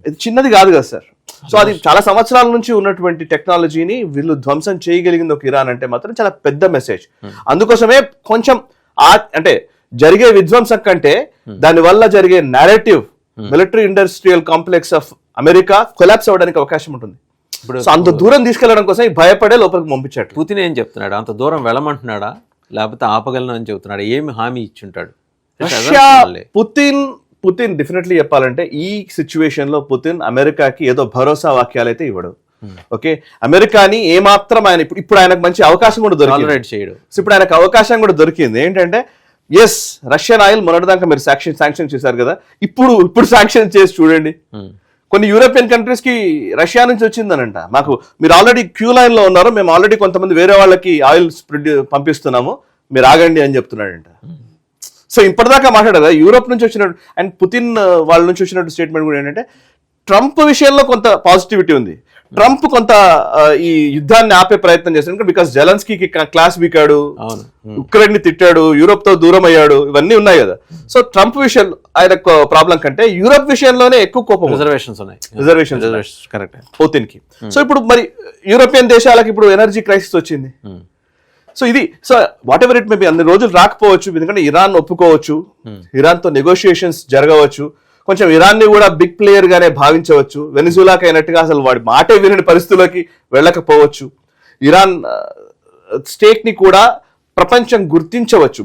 ఇది చిన్నది కాదు కదా సార్. సో అది చాలా సంవత్సరాల నుంచి ఉన్నటువంటి టెక్నాలజీని వీళ్ళు ధ్వంసం చేయగలిగింది ఒక ఇరాన్ అంటే మాత్రం చాలా పెద్ద మెసేజ్. అందుకోసమే కొంచెం అంటే జరిగే విధ్వంసం కంటే దాని వల్ల జరిగే narrative, military industrial complex of America collapse అవ్వడానికి అవకాశం ఉంటుంది. సో అంత దూరం తీసుకెళ్లడం కోసం భయపడే లోపలికి పంపించాడు. పుతిన్ ఏం చెప్తున్నాడు, అంత దూరం వెళ్ళమంటున్నాడా లేకపోతే ఆపగలను అని చెప్తున్నాడు, ఏమి హామీ ఇచ్చుంటాడు? రష్యా పుతిన్ డెఫినెట్లీ చెప్పాలంటే ఈ సిచ్యువేషన్ లో పుతిన్ అమెరికాకి ఏదో భరోసా వాక్యాలు అయితే ఇవ్వడు. ఓకే, అమెరికాని ఏమాత్రం ఆయన ఇప్పుడు ఆయనకు మంచి అవకాశం కూడా దొరికింది. సో ఇప్పుడు ఆయనకు అవకాశం కూడా దొరికింది ఏంటంటే, ఎస్ రష్యన్ ఆయిల్ మొన్నటిదాకా మీరు శాంక్షన్ చేశారు కదా, ఇప్పుడు శాంక్షన్ చేసి చూడండి. కొన్ని యూరోపియన్ కంట్రీస్ కి రష్యా నుంచి వచ్చిందనంట, మాకు మీరు ఆల్రెడీ క్యూ లైన్ లో ఉన్నారు, మేము ఆల్రెడీ కొంతమంది వేరే వాళ్ళకి ఆయిల్ పంపిస్తున్నాము, మీరు ఆగండి అని చెప్తున్నాడంట. సో ఇప్పటిదాకా మాట్లాడదా యూరోప్ నుంచి వచ్చినట్టు అండ్ పుతిన్ వాళ్ళ నుంచి వచ్చినట్టు స్టేట్మెంట్ కూడా ఏంటంటే, ట్రంప్ విషయంలో కొంత పాజిటివిటీ ఉంది. ట్రంప్ కొంత ఈ యుద్ధాన్ని ఆపే ప్రయత్నం చేశాడు, బికాస్ జెలెన్స్కీకి క్లాస్ వీకాడు, ఉక్రెయిన్ ని తిట్టాడు, యూరోప్ తో దూరం అయ్యాడు, ఇవన్నీ ఉన్నాయి కదా. సో ట్రంప్ విషయంలో ఆయన ప్రాబ్లం కంటే యూరోప్ విషయంలోనే ఎక్కువ కోపం, రిజర్వేషన్స్ కరెక్ట్ పుతిన్ కి. సో ఇప్పుడు మరి యూరోపియన్ దేశాలకు ఇప్పుడు ఎనర్జీ క్రైసిస్ వచ్చింది. సో ఇది what ever it may be, అన్ని రోజులు రాకపోవచ్చు, ఎందుకంటే ఇరాన్ ఒప్పుకోవచ్చు, ఇరాన్ తో నెగోషియేషన్స్ జరగవచ్చు, కొంచెం ఇరాన్ ని కూడా బిగ్ ప్లేయర్ గానే భావించవచ్చు. వెనిజులాకి అయినట్టుగా అసలు వాడి మాటే వినని పరిస్థితుల్లోకి వెళ్ళకపోవచ్చు. ఇరాన్ స్టేట్ ని కూడా ప్రపంచం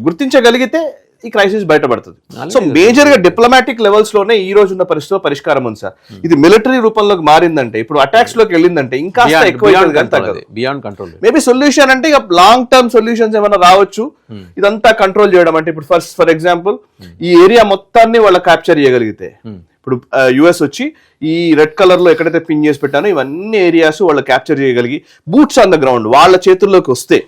గుర్తించగలిగితే ఈ క్రైసిస్ బయటపడుతుంది. సో మేజర్ గా డిప్లొమాటిక్ లెవెల్స్ లోనే ఈ రోజు ఉన్న పరిస్థితిలో పరిష్కారం ఉంది సార్. ఇది మిలిటరీ రూపంలోకి మారిందంటే, ఇప్పుడు అటాక్స్ లోకి వెళ్ళిందంటే ఇంకా ఎక్కువ బియాండ్ కంట్రోల్. మేబీ సొల్యూషన్ అంటే ఇక లాంగ్ టర్మ్ సొల్యూషన్స్ ఏమైనా రావచ్చు, ఇదంతా కంట్రోల్ చేయడం అంటే. ఇప్పుడు ఫర్ ఎగ్జాంపుల్ ఈ ఏరియా మొత్తాన్ని వాళ్ళ క్యాప్చర్ చేయగలిగితే, ఇప్పుడు యుఎస్ వచ్చి ఈ రెడ్ కలర్ లో ఎక్కడైతే పిన్ చేసి పెట్టానో ఇవన్నీ ఏరియాస్ వాళ్ళు క్యాప్చర్ చేయగలిగి బూట్స్ ఆన్ ద గ్రౌండ్ వాళ్ళ చేతుల్లోకి వస్తే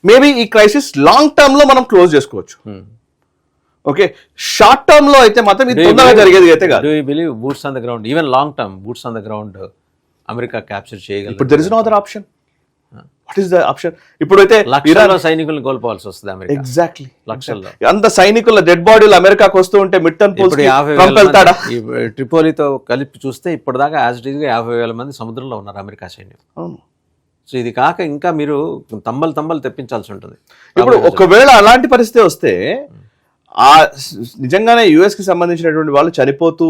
మేబీ ఈ క్రైసిస్ లాంగ్ టర్మ్ లో మనం క్లోజ్ చేసుకోవచ్చు. ఓకే, షార్ట్ టర్మ్ లో అయితే మాత్రం ఇది తొందరగా జరిగేది అయితే కాదు. Do you believe boots on the ground, even long term boots on the ground America capture చేయగలదు. ఇప్పుడు there is no other option. What is the option? ఇప్పుడైతే లక్షల్లో సైనికులను కోల్పోవాల్సి వస్తుంది అమెరికా. ఎగ్జాక్ట్లీ లక్షల్లో అంత సైనికుల డెడ్ బాడీలు అమెరికాకు వస్తూ ఉంటే మిడ్ టర్మ్ పోల్స్ వెళ్తాడా? ట్రిపోలితో కలిపి చూస్తే ఇప్పటిదాకా యాజ్ ఇట్ ఈస్గా 50,000 మంది సముద్రంలో ఉన్నారు అమెరికా సైన్యం. సో ఇది కాక ఇంకా మీరు తంబలు తెప్పించాల్సి ఉంటుంది. ఇప్పుడు ఒకవేళ అలాంటి పరిస్థితి వస్తే ఆ నిజంగానే యుఎస్ కి సంబంధించినటువంటి వాళ్ళు చనిపోతూ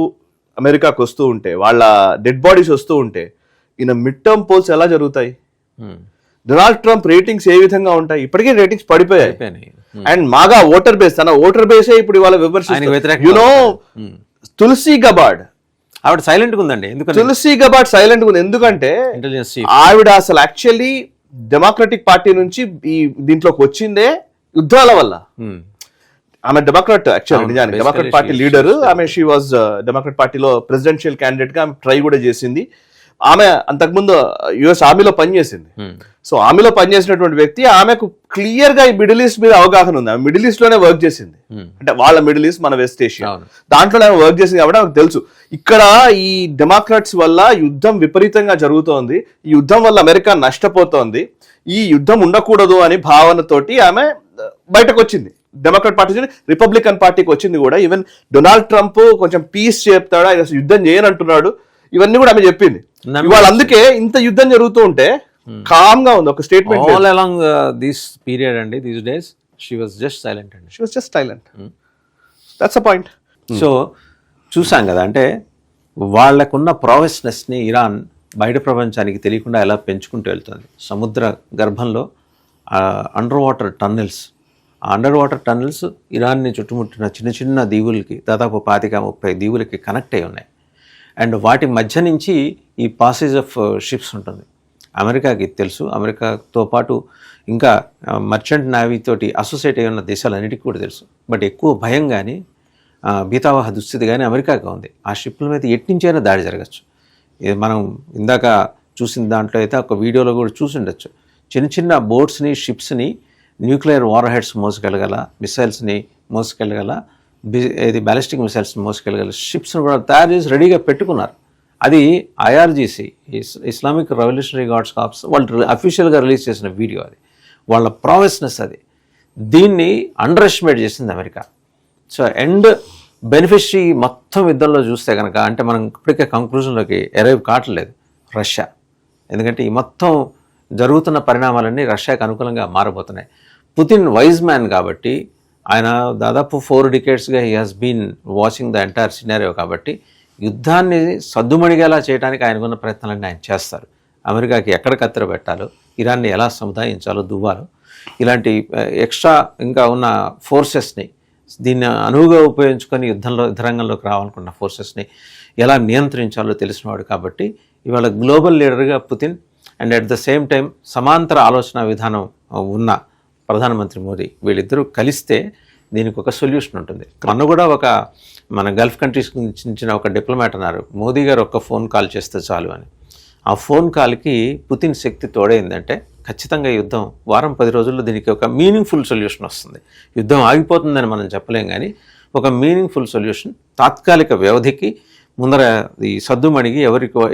అమెరికాకు వస్తూ ఉంటే, వాళ్ళ డెడ్ బాడీస్ వస్తూ ఉంటే, ఈయన మిడ్ టర్మ్ పోల్స్ ఎలా జరుగుతాయి? డొనాల్డ్ ట్రంప్ రేటింగ్స్ ఏ విధంగా ఉంటాయి? ఇప్పటికే రేటింగ్స్ పడిపోయాయి. అండ్ మాగా ఓటర్ బేస్, తన ఓటర్ బేసే ఇప్పుడు ఇవాళ విమర్శిస్తారు. యునో తులసి గబార్డ్ ఆవిడ సైలెంట్ గా ఉందండి. ఎందుకంటే తులసి గబార్డ్ సైలెంట్ గా ఉంది. ఎందుకంటే ఆవిడ అసలు యాక్చువల్లీ డెమోక్రటిక్ పార్టీ నుంచి ఈ దీంట్లోకి వచ్చిందే యుద్ధాల వల్ల. ఆమె డెమోక్రాట్, యాక్చువల్లీ నిజానికి డెమోక్రాట్ పార్టీ లీడర్ ఆమె. షీ వాజ్ డెమోక్రాట్ పార్టీలో ప్రెసిడెన్షియల్ క్యాండిడేట్ గా ఆమె ట్రై కూడా చేసింది. ఆమె అంతకుముందు యుఎస్ ఆర్మీలో పనిచేసింది. సో ఆర్మీలో పనిచేసినటువంటి వ్యక్తి, ఆమెకు క్లియర్ గా ఈ మిడిల్ ఈస్ట్ మీద అవగాహన ఉంది. ఆమె మిడిల్ ఈస్ట్ లోనే వర్క్ చేసింది. అంటే వాళ్ళ మిడిల్ ఈస్ట్, మన వెస్ట్ ఏషియా, దాంట్లోనే ఆమె వర్క్ చేసింది కాబట్టి ఆమెకు తెలుసు. ఇక్కడ ఈ డెమోక్రాట్స్ వల్ల యుద్ధం విపరీతంగా జరుగుతోంది, ఈ యుద్ధం వల్ల అమెరికా నష్టపోతోంది, ఈ యుద్ధం ఉండకూడదు అని భావనతోటి ఆమె బయటకు వచ్చింది. డెమోక్రాట్ పార్టీ నుంచి రిపబ్లికన్ పార్టీకి వచ్చింది కూడా. ఈవెన్ డొనాల్డ్ ట్రంప్ కొంచెం పీస్ చెప్తాడా, ఆయన యుద్ధం చేయనంటున్నాడు, ఇవన్నీ కూడా ఆమె చెప్పింది. ఇవాళ అందుకే ఇంత యుద్ధం జరుగుతూ ఉంటే కామ్ గా ఉంది. ఒక statement all along this period అండి, these days she was just silent అండి. She was just silent. That's a point. So చూసాం కదా, అంటే వాళ్ళకున్న ప్రావెస్నెస్ని ఇరాన్ బయట ప్రపంచానికి తెలియకుండా ఎలా పెంచుకుంటూ వెళ్తుంది. సముద్ర గర్భంలో అండర్ వాటర్ టన్నెల్స్, ఆ అండర్ వాటర్ టన్నెల్స్ ఇరాన్ని చుట్టుముట్టిన చిన్న చిన్న దీవులకి, దాదాపు 25-30 దీవులకి కనెక్ట్ అయి ఉన్నాయి. అండ్ వాటి మధ్య నుంచి ఈ పాసేజ్ ఆఫ్ షిప్స్ ఉంటుంది. అమెరికాకి తెలుసు, అమెరికాతో పాటు ఇంకా మర్చెంట్ నేవీ తోటి అసోసియేట్ అయి ఉన్న దేశాలన్నిటికీ కూడా తెలుసు. బట్ ఎక్కువ భయం కానీ భీతావహ దుస్థితి కానీ అమెరికాగా ఉంది. ఆ షిప్ల మీద ఎట్టించైనా దాడి జరగచ్చు. ఇది మనం ఇందాక చూసిన దాంట్లో అయితే ఒక వీడియోలో కూడా చూసి ఉండొచ్చు. చిన్న చిన్న బోట్స్ని, షిప్స్ని న్యూక్లియర్ వార్ హెడ్స్ మోసుకెళ్ళగల, మిసైల్స్ని మోసుకెళ్ళగల, ఇది బ్యాలిస్టిక్ మిసైల్స్ మోసుకెళ్ళగల షిప్స్ని కూడా తయారు చేసి రెడీగా పెట్టుకున్నారు. అది IRGC, Islamic Revolutionary Guards Corps వాళ్ళు అఫీషియల్గా రిలీజ్ చేసిన వీడియో. అది వాళ్ళ ప్రావెస్నెస్. అది దీన్ని అండర్ ఎస్టిమేట్ చేసింది అమెరికా. సో ఎండ్ బెనిఫిషరీ మొత్తం యుద్ధంలో చూస్తే కనుక, అంటే మనం ఇప్పటికే కంక్లూజన్లోకి అరైవ్ కావట్లేదు రష్యా. ఎందుకంటే ఈ మొత్తం జరుగుతున్న పరిణామాలన్నీ రష్యాకు అనుకూలంగా మారబోతున్నాయి. పుతిన్ వైజ్ మ్యాన్ కాబట్టి, ఆయన దాదాపు 4 decadesగా he has been watching the entire scenario కాబట్టి యుద్ధాన్ని సద్దుమణిగేలా చేయడానికి ఆయనకున్న ప్రయత్నాలన్నీ ఆయన చేస్తారు. అమెరికాకి ఎక్కడ కత్తెర పెట్టాలో, ఇరాన్ని ఎలా సముదాయించాలో, దువ్వాలో, ఇలాంటి ఎక్స్ట్రా ఇంకా ఉన్న ఫోర్సెస్ని దీన్ని అనువుగా ఉపయోగించుకొని యుద్ధరంగంలోకి రావాలనుకున్న ఫోర్సెస్ని ఎలా నియంత్రించాలో తెలిసినవాడు కాబట్టి ఇవాళ గ్లోబల్ లీడర్గా Putin and at the same time సమాంతర ఆలోచన విధానం ఉన్న ప్రధానమంత్రి మోదీ, వీళ్ళిద్దరూ కలిస్తే దీనికి ఒక సొల్యూషన్ ఉంటుంది. మొన్న కూడా ఒక మన గల్ఫ్ కంట్రీస్కి చెందిన ఒక డిప్లొమాట్ అన్నారు, మోదీ గారు ఒక్క ఫోన్ కాల్ చేస్తే చాలు అని. ఆ ఫోన్ కాల్కి పుతిన్ శక్తి తోడైందంటే ఖచ్చితంగా యుద్ధం 10 రోజుల్లో దీనికి ఒక మీనింగ్ఫుల్ సొల్యూషన్ వస్తుంది. యుద్ధం ఆగిపోతుందని మనం చెప్పలేం, కానీ ఒక మీనింగ్ఫుల్ సొల్యూషన్ తాత్కాలిక వ్యవధికి ముందర ఈ సద్దుమణిగి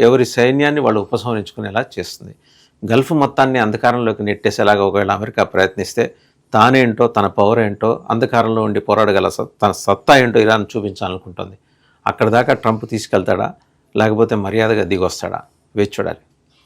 ఎవరి సైన్యాన్ని వాళ్ళు ఉపసంహరించుకునేలా చేస్తుంది. గల్ఫ్ మొత్తాన్ని అంధకారంలోకి నెట్టేసేలాగా ఒకవేళ అమెరికా ప్రయత్నిస్తే తానేంటో, తన పవర్ ఏంటో, అంధకారంలో ఉండి పోరాడగల తన సత్తా ఏంటో ఇరాన్ చూపించాలనుకుంటుంది. అక్కడ దాకా ట్రంప్ తీసుకెళ్తాడా, లేకపోతే మర్యాదగా దిగొస్తాడా, వేచి చూడాలి.